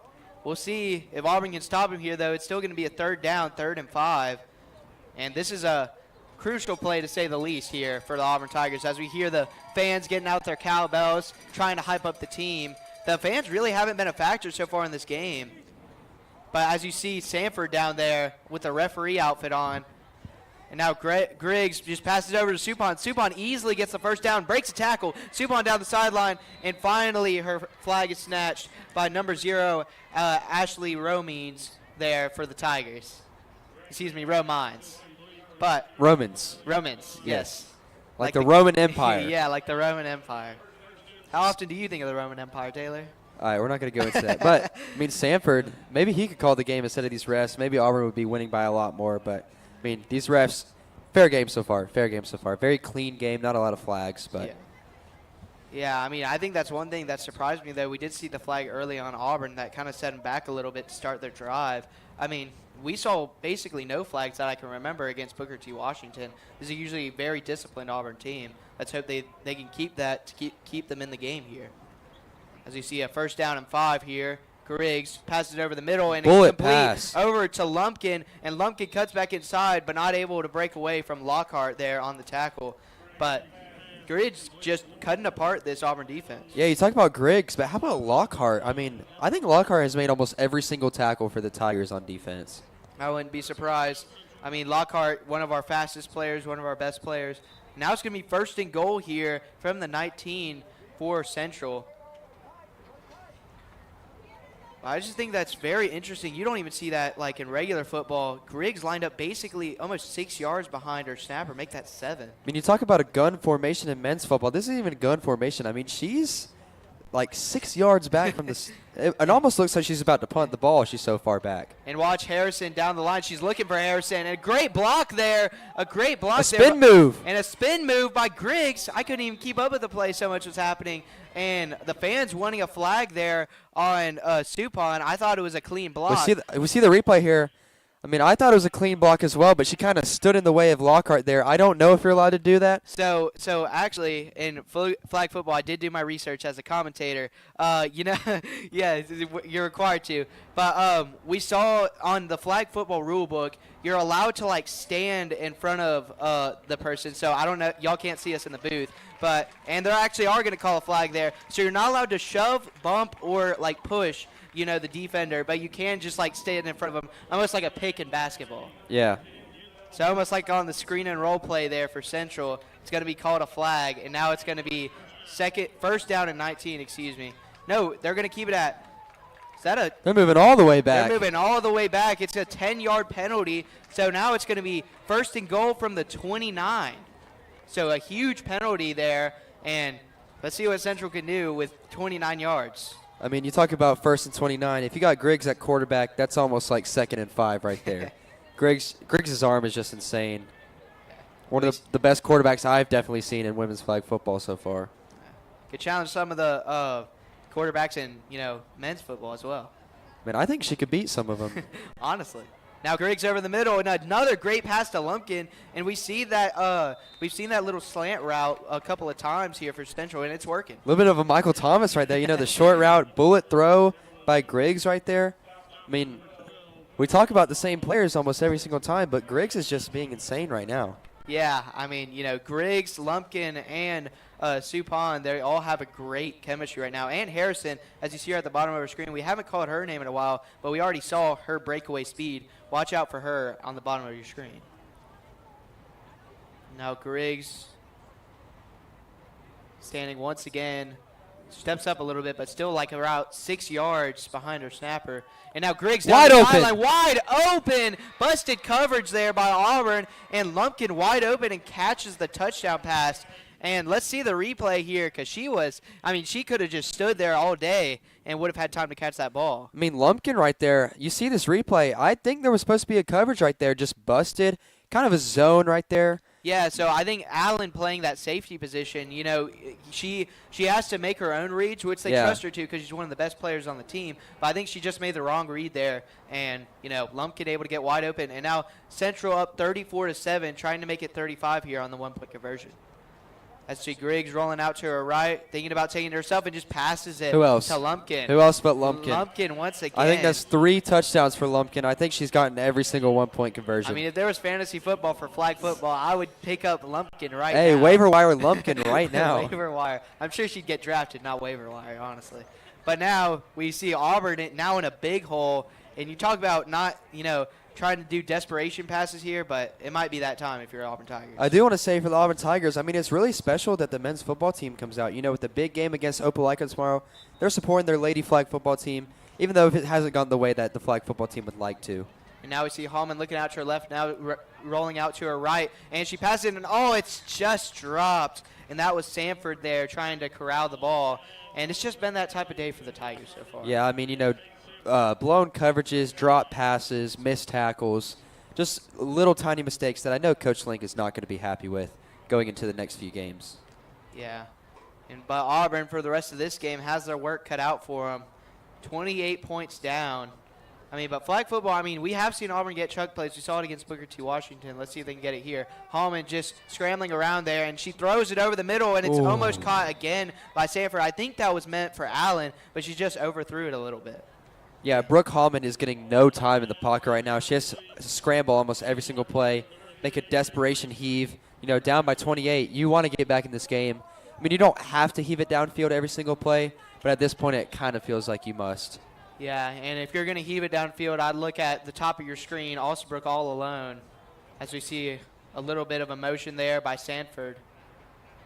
we'll see if Auburn can stop him here, though. It's still going to be a 3rd down, 3rd and 5. And this is a crucial play, to say the least, here for the Auburn Tigers. As we hear the fans getting out their cowbells, trying to hype up the team. The fans really haven't been a factor so far in this game. But as you see, Sanford down there with the referee outfit on. And now Griggs just passes over to Supon. Supon easily gets the first down, breaks a tackle. Supon down the sideline, and finally her flag is snatched by number 0, Ashley Romines there for the Tigers. Excuse me, Romines. But Romans, yes. Like the Roman Empire. Yeah, like the Roman Empire. How often do you think of the Roman Empire, Taylor? All right, we're not going to go into that. But, I mean, Sanford, maybe he could call the game instead of these refs. Maybe Auburn would be winning by a lot more. But, I mean, these refs, fair game so far. Very clean game, not a lot of flags. But Yeah, I mean, I think that's one thing that surprised me, though. We did see the flag early on Auburn that kind of set them back a little bit to start their drive. I mean, we saw basically no flags that I can remember against Booker T. Washington. This is usually a very disciplined Auburn team. Let's hope they can keep that to keep them in the game here. As you see, a 1st down and 5 here. Griggs passes it over the middle, and bullet it's complete pass over to Lumpkin, and Lumpkin cuts back inside, but not able to break away from Lockhart there on the tackle. But Griggs just cutting apart this Auburn defense. Yeah, you talk about Griggs, but how about Lockhart? I mean, I think Lockhart has made almost every single tackle for the Tigers on defense. I wouldn't be surprised. I mean, Lockhart, one of our fastest players, one of our best players. Now it's going to be 1st and goal here from the 19 for Central. I just think that's very interesting. You don't even see that like in regular football. Griggs lined up basically almost 6 yards behind her snapper, make that 7. I mean, you talk about a gun formation in men's football. This isn't even a gun formation. I mean, she's like 6 yards back from the it almost looks like she's about to punt the ball. She's so far back. And watch Harrison down the line. She's looking for Harrison. And a great block there. A great block A spin move. And a spin move by Griggs. I couldn't even keep up with the play. So much was happening. And the fans wanting a flag there on Supon. I thought it was a clean block. We see the replay here. I mean, I thought it was a clean block as well, but she kind of stood in the way of Lockhart there. I don't know if you're allowed to do that. So actually, in flag football, I did do my research as a commentator. You know, yeah, you're required to. But we saw on the flag football rule book, you're allowed to like stand in front of the person. So I don't know, y'all can't see us in the booth, and they actually are going to call a flag there. So you're not allowed to shove, bump, or like push, you know, the defender, but you can just like stand in front of them, almost like a pick in basketball. Yeah. So almost like on the screen and roll play there for Central, it's going to be called a flag, and now it's going to be first down and 19, excuse me. No, they're going to keep it at, They're moving all the way back. They're moving all the way back. It's a 10-yard penalty, so now it's going to be first and goal from the 29. So a huge penalty there, and let's see what Central can do with 29 yards. I mean, you talk about first and 29. If you got Griggs at quarterback, that's almost like 2nd and 5 right there. Griggs' arm is just insane. One of the best quarterbacks I've definitely seen in women's flag football so far. Could challenge some of the quarterbacks in, you know, men's football as well. Man, I think she could beat some of them. Honestly. Now Griggs over the middle, and another great pass to Lumpkin, and we see that we've seen that little slant route a couple of times here for Central, and it's working. A little bit of a Michael Thomas right there. You know, the short route bullet throw by Griggs right there. I mean, we talk about the same players almost every single time, but Griggs is just being insane right now. Yeah, I mean, you know, Griggs, Lumpkin, and Supon, they all have a great chemistry right now. And Harrison, as you see her at the bottom of our screen, we haven't called her name in a while, but we already saw her breakaway speed. Watch out for her on the bottom of your screen. Now Griggs standing once again, steps up a little bit, but still like around 6 yards behind her snapper. And now Griggs down the sideline, wide open, busted coverage there by Auburn, and Lumpkin wide open and catches the touchdown pass. And let's see the replay here, because she could have just stood there all day and would have had time to catch that ball. I mean, Lumpkin right there, you see this replay, I think there was supposed to be a coverage right there, just busted, kind of a zone right there. Yeah, so I think Allen playing that safety position, you know, she has to make her own reads, which they trust her to because she's one of the best players on the team. But I think she just made the wrong read there, and, you know, Lumpkin able to get wide open. And now Central up 34-7, trying to make it 35 here on the one-point conversion. As see Griggs rolling out to her right, thinking about taking it herself, and just passes it to Lumpkin. Who else but Lumpkin? Lumpkin once again. I think that's 3 touchdowns for Lumpkin. I think she's gotten every single one-point conversion. I mean, if there was fantasy football for flag football, I would pick up Lumpkin right now. Hey, waiver wire Lumpkin right now. Waiver wire. I'm sure she'd get drafted, not waiver wire, honestly. But now we see Auburn now in a big hole, and you talk about not, you know, trying to do desperation passes here, but it might be that time if you're Auburn Tigers. I do want to say for the Auburn Tigers, I mean, it's really special that the men's football team comes out. You know, with the big game against Opelika tomorrow, they're supporting their lady flag football team, even though it hasn't gone the way that the flag football team would like to. And now we see Hallman looking out to her left, now rolling out to her right, and she passes it, and it's just dropped. And that was Sanford there trying to corral the ball. And it's just been that type of day for the Tigers so far. Yeah, I mean, you know, blown coverages, drop passes, missed tackles, just little tiny mistakes that I know Coach Link is not going to be happy with going into the next few games. Yeah. But Auburn, for the rest of this game, has their work cut out for them. 28 points down. I mean, but flag football, I mean, we have seen Auburn get chuck plays. We saw it against Booker T. Washington. Let's see if they can get it here. Hallman just scrambling around there, and she throws it over the middle, and it's almost caught again by Sanford. I think that was meant for Allen, but she just overthrew it a little bit. Yeah, Brooke Hallman is getting no time in the pocket right now. She has to scramble almost every single play, make a desperation heave. You know, down by 28, you want to get back in this game. I mean, you don't have to heave it downfield every single play, but at this point it kind of feels like you must. Yeah, and if you're going to heave it downfield, I'd look at the top of your screen, Alsbrook all alone, as we see a little bit of emotion there by Sanford.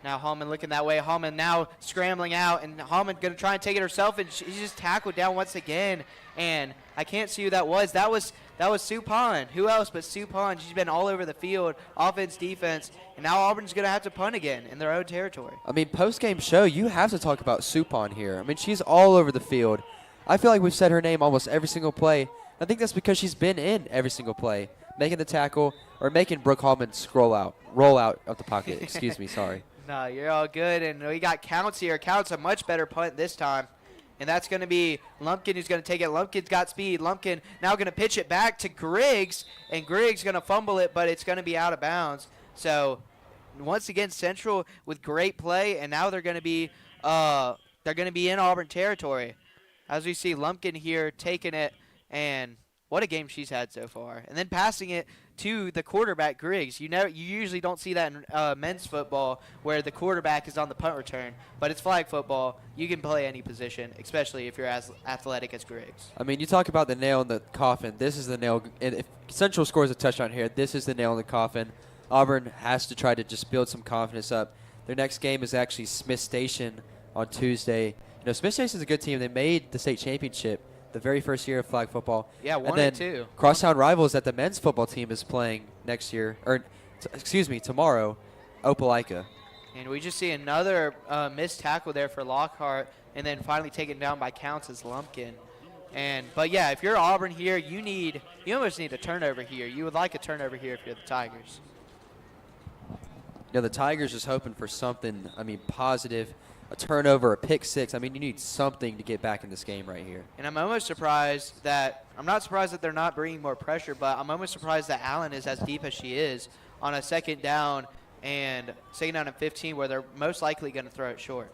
Now Hallman looking that way. Hallman now scrambling out, and Hallman going to try and take it herself, and she's just tackled down once again. And I can't see who that was. That was Supon. Who else but Supon? She's been all over the field, offense, defense, and now Auburn's going to have to punt again in their own territory. I mean, post-game show, you have to talk about Supon here. I mean, she's all over the field. I feel like we've said her name almost every single play. I think that's because she's been in every single play, making the tackle or making Brooke Hallman roll out of the pocket. Excuse me, sorry. No, you're all good, and we got Counts here. Counts a much better punt this time, and that's going to be Lumpkin who's going to take it. Lumpkin's got speed. Lumpkin now going to pitch it back to Griggs, and Griggs going to fumble it, but it's going to be out of bounds. So once again, Central with great play, and now they're going to be in Auburn territory. As we see Lumpkin here taking it, and what a game she's had so far. And then passing it to the quarterback, Griggs. You usually don't see that in men's football where the quarterback is on the punt return, but it's flag football. You can play any position, especially if you're as athletic as Griggs. I mean, you talk about the nail in the coffin. This is the nail. And if Central scores a touchdown here, this is the nail in the coffin. Auburn has to try to just build some confidence up. Their next game is actually Smith Station on Tuesday. You know, Smith Station is a good team. They made the state championship the very first year of flag football. Yeah, 1 and and 2. Crosstown rivals that the men's football team is playing next year, or tomorrow, Opelika. And we just see another missed tackle there for Lockhart, and then finally taken down by Counts as Lumpkin. But yeah, if you're Auburn here, you almost need a turnover here. You would like a turnover here if you're the Tigers. Yeah, the Tigers just hoping for something, positive. A turnover, a pick six. I mean, you need something to get back in this game right here. And I'm not surprised that they're not bringing more pressure, but I'm almost surprised that Allen is as deep as she is on a second down and 15 where they're most likely going to throw it short.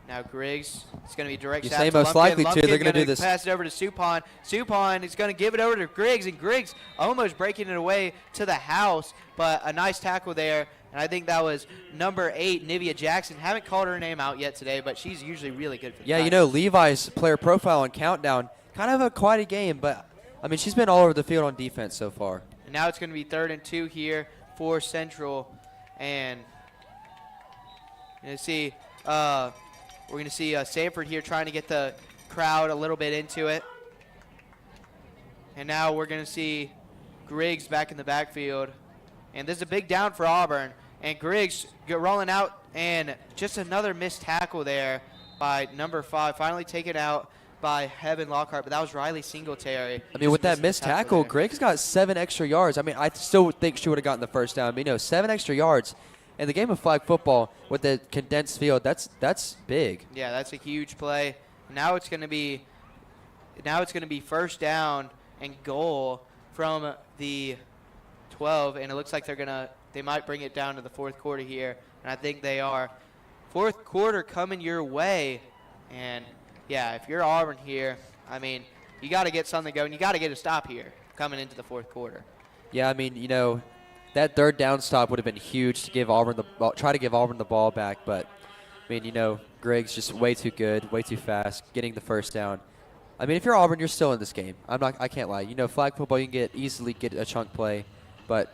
Now Griggs is going to be direct. You say most likely to. They're going to do this. Pass it over to Supon. Supon is going to give it over to Griggs, and Griggs almost breaking it away to the house, but a nice tackle there. And I think that was number 8, Nivea Jackson. Haven't called her name out yet today, but she's usually really good for the Tigers. You know, Levi's player profile on Countdown, kind of a quite a game, but, she's been all over the field on defense so far. And now it's going to be 3rd and 2 here for Central. And we're going to see Sanford here trying to get the crowd a little bit into it. And now we're going to see Griggs back in the backfield. And this is a big down for Auburn. And Griggs rolling out, and just another missed tackle there by number 5. Finally taken out by Heaven Lockhart, but that was Riley Singletary. With that missed tackle, Griggs got 7 extra yards. I still think she would have gotten the first down. 7 extra yards. In the game of flag football with the condensed field, that's big. Yeah, that's a huge play. Now it's going to be first down and goal from the 12, and it looks like they might bring it down to the 4th quarter here, and I think they are. 4th quarter coming your way, and yeah, if you're Auburn here, you got to get something going. You got to get a stop here coming into the 4th quarter. Yeah, that 3rd down stop would have been huge to give Auburn try to give Auburn the ball back, but Griggs just way too good, way too fast, getting the first down. If you're Auburn, you're still in this game. I can't lie. Flag football, you can easily get a chunk play, but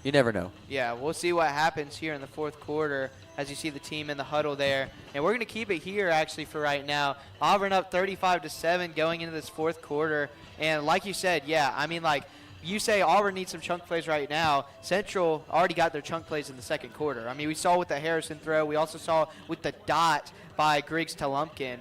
you never know. Yeah, we'll see what happens here in the 4th quarter as you see the team in the huddle there. And we're going to keep it here actually for right now. Auburn up 35-7 going into this 4th quarter. And like you said, you say Auburn needs some chunk plays right now. Central already got their chunk plays in the 2nd quarter. We saw with the Harrison throw. We also saw with the dot by Griggs to Lumpkin.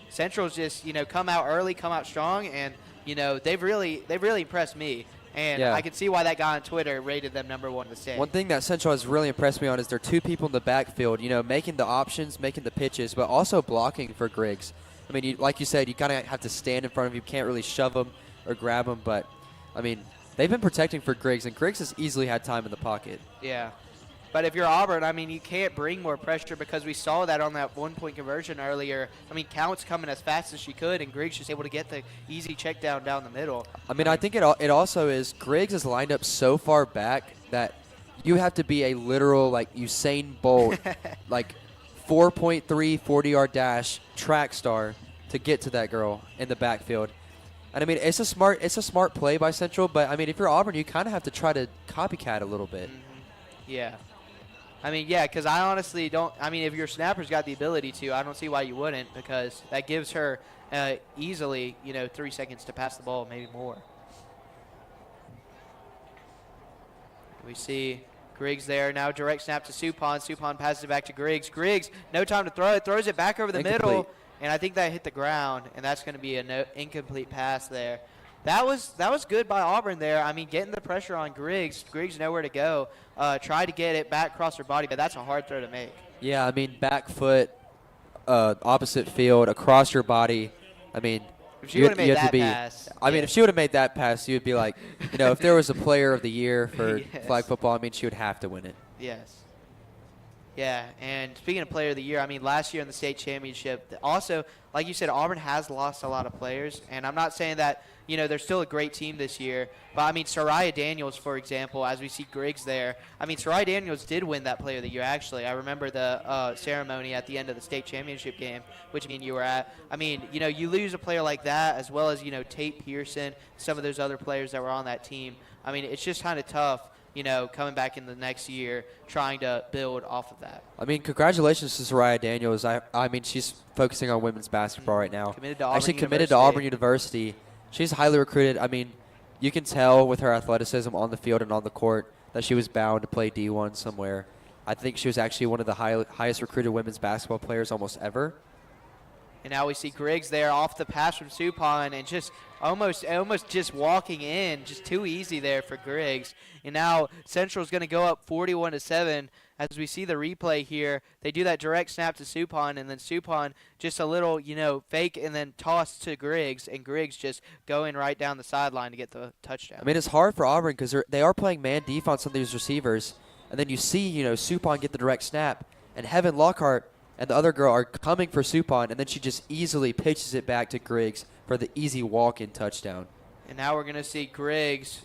Central's just, come out early, come out strong, and, they've really impressed me. And I can see why that guy on Twitter rated them number 1 in the state. One thing that Central has really impressed me on is their 2 people in the backfield, making the options, making the pitches, but also blocking for Griggs. Like you said, you kind of have to stand in front of him. You can't really shove him or grab him, but, they've been protecting for Griggs, and Griggs has easily had time in the pocket. Yeah. But if you're Auburn, you can't bring more pressure because we saw that on that 1-point conversion earlier. Counts coming as fast as she could, and Griggs just able to get the easy check down the middle. I think it also is Griggs is lined up so far back that you have to be a literal, Usain Bolt, 4.3 40-yard dash track star to get to that girl in the backfield. And I mean, it's a smart play by Central, but I mean, if you're Auburn, you kind of have to try to copycat a little bit. Yeah. I mean, yeah, because I honestly don't. I mean, if your snapper's got the ability to, I don't see why you wouldn't, because that gives her easily, 3 seconds to pass the ball, maybe more. We see Griggs there. Now direct snap to Suppan. Suppan passes it back to Griggs. Griggs, no time to throw it. Throws it back over the middle. And I think that hit the ground, and that's going to be an incomplete pass there. That was good by Auburn there. I mean, getting the pressure on Griggs. Griggs nowhere to go. Tried to get it back across her body, but that's a hard throw to make. Yeah, I mean, back foot, opposite field, across your body. I mean, if she would have made that pass. I mean, if she would have made that pass, you would be like, if there was a player of the year for flag football, I mean, she would have to win it. Yes. Yeah, and speaking of player of the year, I mean, last year in the state championship, also, like you said, Auburn has lost a lot of players, and I'm not saying that, they're still a great team this year, but, I mean, Soraya Daniels, for example, as we see Griggs there, I mean, Soraya Daniels did win that player of the year, actually. I remember the ceremony at the end of the state championship game, which you were at. I mean, you lose a player like that, as well as, Tate Pearson, some of those other players that were on that team. I mean, it's just kind of tough. Coming back in the next year, trying to build off of that. I mean, congratulations to Soraya Daniels. I mean, she's focusing on women's basketball right now. Committed to Auburn University. She's highly recruited. I mean, you can tell with her athleticism on the field and on the court that she was bound to play D1 somewhere. I think she was actually one of the highest recruited women's basketball players almost ever. And now we see Griggs there off the pass from Suppan and just almost just walking in, just too easy there for Griggs. And now Central's going to go up 41-7 as we see the replay here. They do that direct snap to Suppan, and then Suppan just a little, fake and then toss to Griggs, and Griggs just going right down the sideline to get the touchdown. I mean, it's hard for Auburn because they are playing man defense on these receivers, and then you see, Suppan get the direct snap, and Heaven Lockhart and the other girl are coming for Suppan, and then she just easily pitches it back to Griggs for the easy walk-in touchdown. And now we're going to see Griggs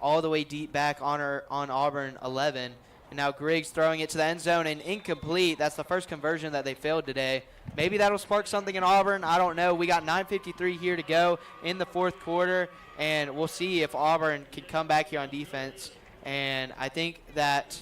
all the way deep back on Auburn 11. And now Griggs throwing it to the end zone and incomplete. That's the first conversion that they failed today. Maybe that'll spark something in Auburn. I don't know. We got 9:53 here to go in the fourth quarter, and we'll see if Auburn can come back here on defense. And I think that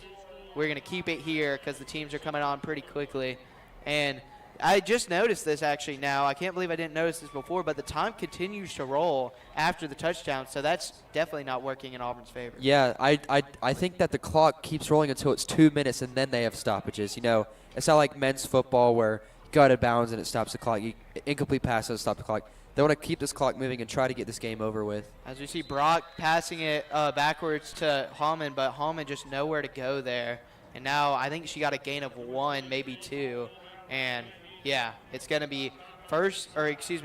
we're going to keep it here because the teams are coming on pretty quickly. And I just noticed this actually now. I can't believe I didn't notice this before, but the time continues to roll after the touchdown, so that's definitely not working in Auburn's favor. Yeah, I think that the clock keeps rolling until it's 2 minutes, and then they have stoppages. It's not like men's football where you go out of bounds and it stops the clock. Incomplete pass doesn't stop the clock. They want to keep this clock moving and try to get this game over with. As we see Brock passing it backwards to Hallman, but Hallman just nowhere to go there. And now I think she got a gain of 1, maybe 2. And, yeah, it's going to be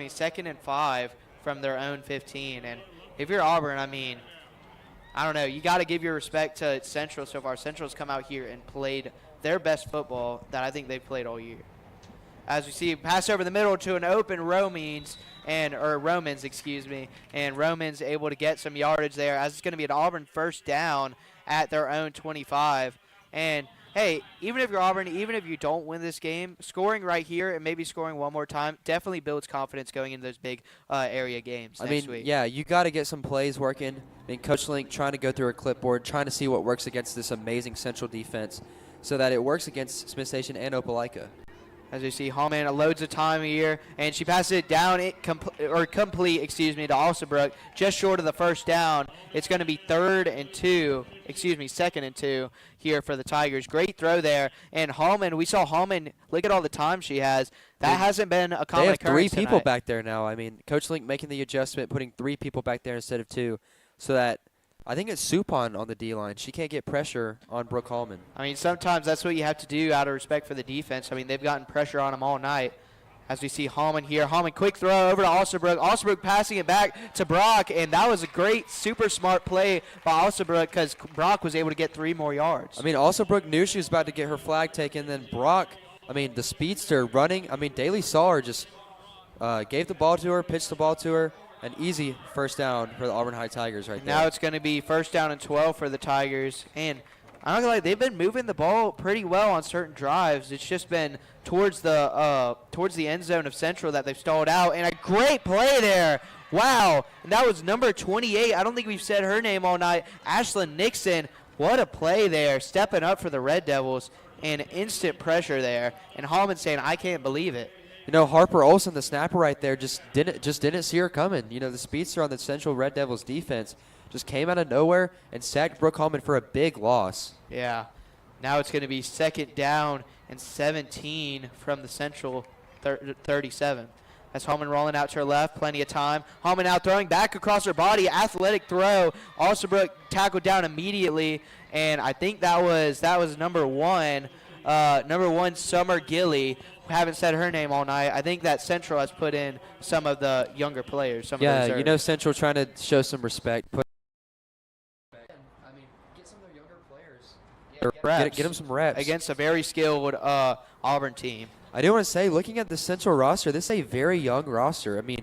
second and 5 from their own 15. And if you're Auburn, I mean, I don't know. You got to give your respect to Central so far. Central's come out here and played their best football that I think they've played all year. As we see, pass over the middle to an open Romans, and Romans able to get some yardage there as it's going to be an Auburn first down at their own 25. And, hey, even if you're Auburn, even if you don't win this game, scoring right here and maybe scoring one more time definitely builds confidence going into those big area games next week. Yeah, you got to get some plays working. I mean, Coach Link trying to go through a clipboard, trying to see what works against this amazing Central defense so that it works against Smith Station and Opelika. As you see, Hallman loads of time here, and she passes it down, complete to Alsabrook, just short of the first down. It's going to be second and 2 here for the Tigers. Great throw there, and Hallman, we saw Hallman, look at all the time she has. That hasn't been a common occurrence. They have 3 people tonight. back there now. I mean, Coach Link making the adjustment, putting 3 people back there instead of 2, so that I think it's Suppan on the D-line. She can't get pressure on Brooke Hallman. I mean, sometimes that's what you have to do out of respect for the defense. I mean, they've gotten pressure on them all night. As we see Hallman here. Hallman, quick throw over to Alsabrook. Alsabrook passing it back to Brock, and that was a great, super smart play by Alsabrook because Brock was able to get 3 more yards. I mean, Alsabrook knew she was about to get her flag taken. Then Brock, I mean, the speedster running. I mean, Daly saw her just gave the ball to her, pitched the ball to her. An easy first down for the Auburn High Tigers right there. Now it's going to be first down and 12 for the Tigers. And I'm not going to lie, they've been moving the ball pretty well on certain drives. It's just been towards the end zone of Central that they've stalled out. And a great play there Wow, and that was number 28. I don't think we've said her name all night. Ashlyn Nixon, what a play there, stepping up for the Red Devils, and instant pressure there. And Hallman saying, I can't believe it. You know, Harper Olsen, the snapper right there, just didn't see her coming. You know, the speedster on the Central Red Devils defense just came out of nowhere and sacked Brooke Hallman for a big loss. Yeah. Now it's going to be second down and 17 from the Central 37. That's Hallman rolling out to her left, plenty of time. Hallman now throwing back across her body, athletic throw. Alsabrook tackled down immediately, and I think that was number one Summer Gilly. Haven't said her name all night. I think that Central has put in some of the younger players. Yeah, you know, Central trying to show some respect. Get some of their younger players. Get them some reps against a very skilled Auburn team. I do want to say, looking at the Central roster, this is a very young roster. I mean,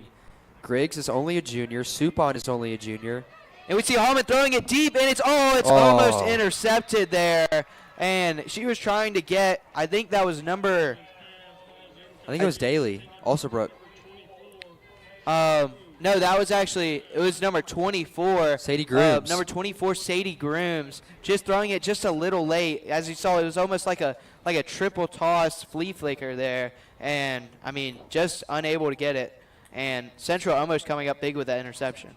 Griggs is only a junior. Supon is only a junior. And we see Hallman throwing it deep, and it's almost intercepted there. And she was trying to get, I think that was number... I think it was Daly, Alsabrook. No, that was actually, it was number 24. Sadie Grooms. Number 24, Sadie Grooms. Just throwing it just a little late. As you saw, it was almost like a triple toss flea flicker there. And, I mean, just unable to get it. And Central almost coming up big with that interception.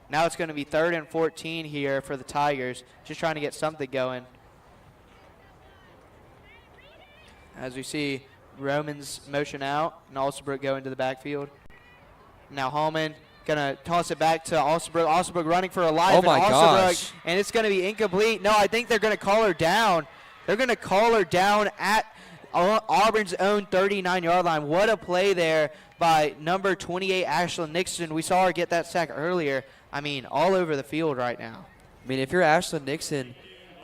Now it's going to be 3rd and 14 here for the Tigers. Just trying to get something going. As we see Romans motion out and Alsabrook go into the backfield. Now Hallman gonna toss it back to Alsabrook. Alsabrook running for a life. Oh my gosh. And it's gonna be incomplete. No, I think they're gonna call her down. They're gonna call her down at Auburn's own 39-yard line. What a play there by number 28, Ashlyn Nixon. We saw her get that sack earlier. I mean, all over the field right now. I mean, if you're Ashlyn Nixon,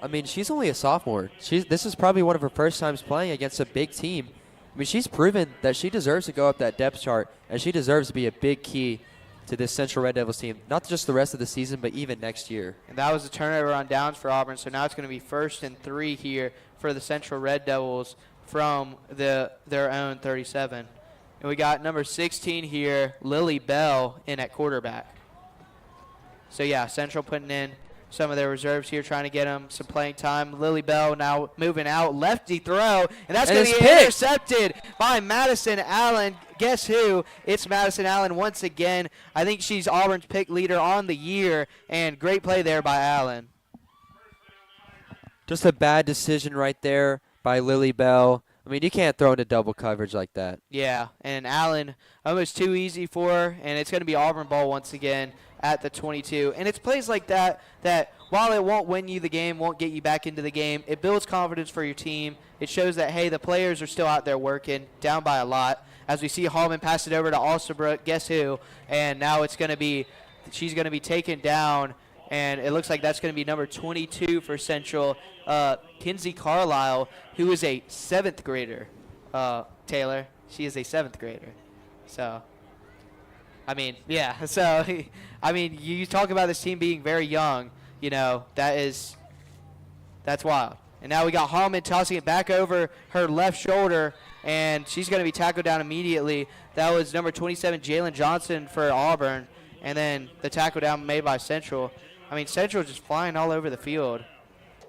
I mean, she's only a sophomore. This is probably one of her first times playing against a big team. I mean, she's proven that she deserves to go up that depth chart, and she deserves to be a big key to this Central Red Devils team, not just the rest of the season, but even next year. And that was a turnover on downs for Auburn, so now it's going to be 1st and 3 here for the Central Red Devils from their own 37. And we got number 16 here, Lily Bell, in at quarterback. So, yeah, Central putting in some of their reserves here, trying to get them some playing time. Lily Bell now moving out, lefty throw, and that's going to be intercepted by Madison Allen. Guess who? It's Madison Allen once again. I think she's Auburn's pick leader on the year, and great play there by Allen. Just a bad decision right there by Lily Bell. I mean, you can't throw into double coverage like that. Yeah, and Allen almost too easy for her, and it's going to be Auburn ball once again at the 22. And it's plays like that while it won't win you the game, won't get you back into the game, it builds confidence for your team. It shows that, hey, the players are still out there working, down by a lot. As we see Hallman pass it over to Alsabrook, guess who? And now it's going to be, she's going to be taken down, and it looks like that's going to be number 22 for Central, Kinsey Carlisle, who is a 7th grader. Taylor, she is a 7th grader. So, I mean, yeah. So, I mean, you talk about this team being very young. You know, that's wild. And now we got Hallman tossing it back over her left shoulder, and she's going to be tackled down immediately. That was number 27, Jalen Johnson for Auburn, and then the tackle down made by Central. I mean, Central just flying all over the field.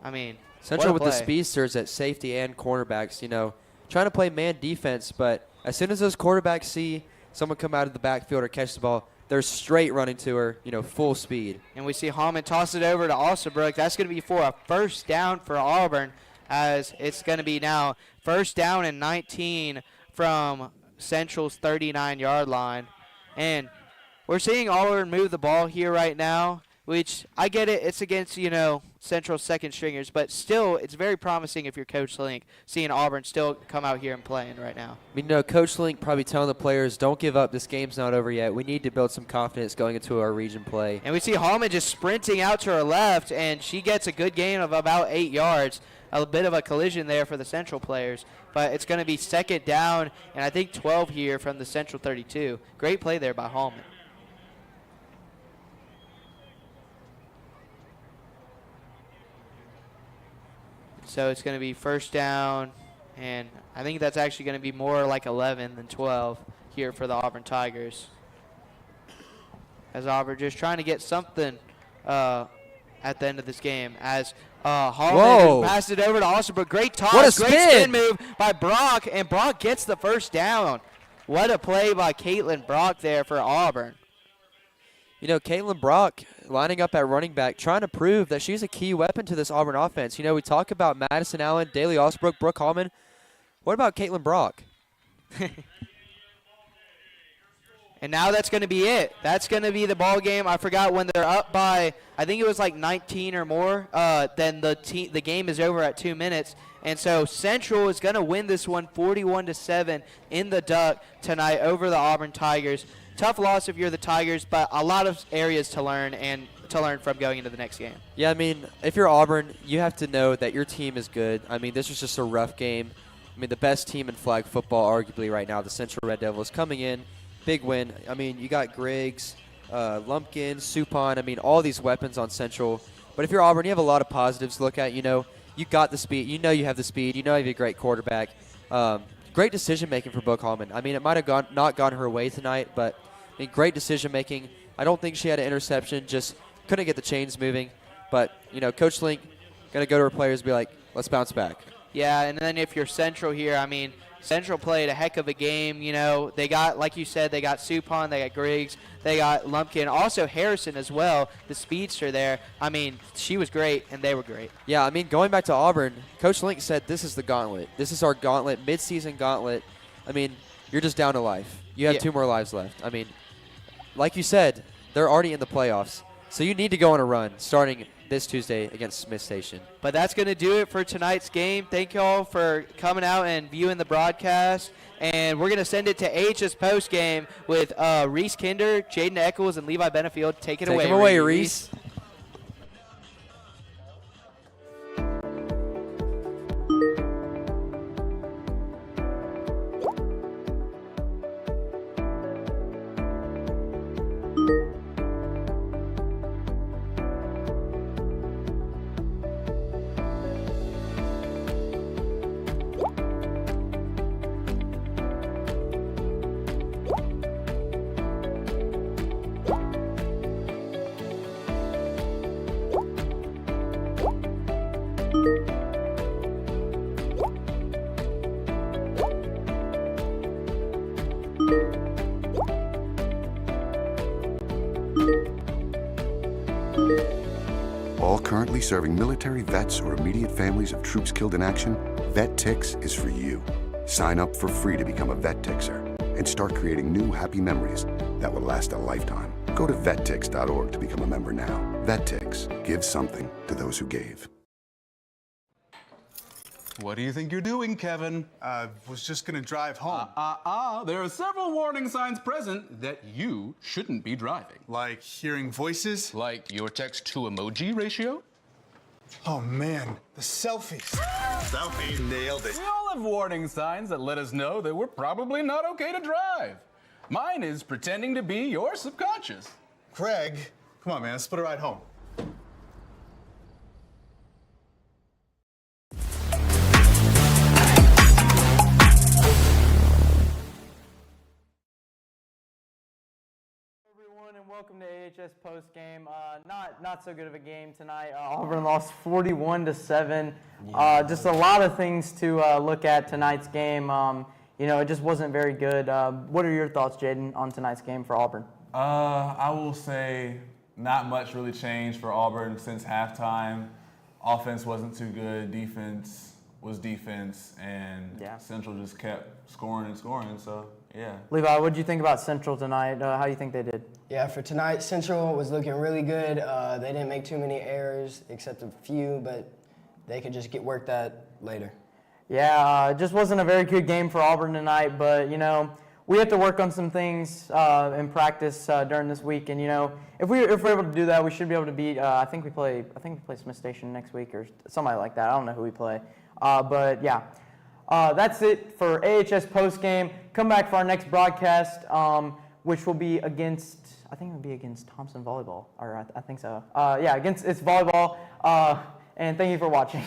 I mean, Central with the speedsters at safety and cornerbacks, you know, trying to play man defense, but as soon as those quarterbacks see someone come out of the backfield or catch the ball, they're straight running to her, you know, full speed. And we see Hallman toss it over to Alsabrook. That's going to be for a 1st down for Auburn, as it's going to be now 1st down and 19 from Central's 39-yard line. And we're seeing Auburn move the ball here right now, which I get it. It's against, you know, Central's second stringers, but still it's very promising if you're Coach Link, seeing Auburn still come out here and playing right now. I mean, no, Coach Link probably telling the players, don't give up. This game's not over yet. We need to build some confidence going into our region play. And we see Hallman just sprinting out to her left, and she gets a good gain of about 8 yards. A bit of a collision there for the Central players, but it's going to be 2nd down, and I think 12 here from the Central 32. Great play there by Hallman. So it's going to be 1st down, and I think that's actually going to be more like 11 than 12 here for the Auburn Tigers. as Auburn just trying to get something at the end of this game as Hallman passed it over to Alsterbrook. Great toss, what a great spin move by Brock, and Brock gets the first down. What a play by Caitlin Brock there for Auburn. You know, Caitlin Brock lining up at running back, trying to prove that she's a key weapon to this Auburn offense. You know, we talk about Madison Allen, Daly Alsterbrook, Brooke Hallman. What about Caitlin Brock? And now that's going to be it. That's going to be the ball game. I forgot when they're up by, I think it was like 19 or more, then the game is over at 2 minutes. And so Central is going to win this one 41-7 in the Duck tonight over the Auburn Tigers. Tough loss if you're the Tigers, but a lot of areas to learn and to learn from going into the next game. Yeah, I mean, if you're Auburn, you have to know that your team is good. I mean, this was just a rough game. I mean, the best team in flag football arguably right now, the Central Red Devils, coming in. Big win. I mean, you got Griggs, Lumpkin, Supon. I mean, all these weapons on Central. But if you're Auburn, you have a lot of positives to look at. You know, you got the speed. You know you have the speed. You know you have a great quarterback. Great decision-making for Brooke Hallman. I mean, it might have not gone her way tonight, but I mean, great decision-making. I don't think she had an interception. Just couldn't get the chains moving. But, you know, Coach Link going to go to her players and be like, let's bounce back. Yeah, and then if you're Central here, I mean, Central played a heck of a game. You know, they got, like you said, they got Supon, they got Griggs, they got Lumpkin, also Harrison as well, the speedster there. I mean, she was great, and they were great. Yeah, I mean, going back to Auburn, Coach Link said this is the gauntlet. This is our gauntlet, midseason gauntlet. I mean, you're just down to life. You have 2 more lives left. I mean, like you said, they're already in the playoffs, so you need to go on a run starting this Tuesday against Smith Station. But that's going to do it for tonight's game. Thank you all for coming out and viewing the broadcast. And we're going to send it to AHS postgame with Reese Kinder, Jaden Eccles, and Levi Benefield. Take it away. Take it away, Reese. All currently serving military vets or immediate families of troops killed in action, VetTix is for you. Sign up for free to become a VetTixer and start creating new happy memories that will last a lifetime. Go to vettix.org to become a member now. VetTix, give something to those who gave. What do you think you're doing, Kevin? Was just gonna drive home. There are several warning signs present that you shouldn't be driving. Like hearing voices? Like your text-to-emoji ratio? Oh man, the selfies. Selfie, nailed it. We all have warning signs that let us know that we're probably not okay to drive. Mine is pretending to be your subconscious. Craig, come on man, let's split a ride home. And welcome to AHS post game. Not so good of a game tonight. Auburn lost 41-7. Just a lot of things to look at tonight's game. You know, it just wasn't very good. What are your thoughts, Jaden, on tonight's game for Auburn? I will say not much really changed for Auburn since halftime. Offense wasn't too good. Defense was defense, and Central just kept scoring and scoring. So. Yeah. Levi, what did you think about Central tonight? How do you think they did? Yeah, for tonight, Central was looking really good. They didn't make too many errors, except a few, but they could just get worked at later. Yeah, it just wasn't a very good game for Auburn tonight, but, you know, we have to work on some things in practice during this week, and, you know, if we're able to do that, we should be able to beat, I think we play Smith Station next week or somebody like that. I don't know who we play. But, yeah. That's it for AHS postgame. Come back for our next broadcast, which will be against, I think it will be against Thompson Volleyball, or I think so. Yeah, it's volleyball. And thank you for watching.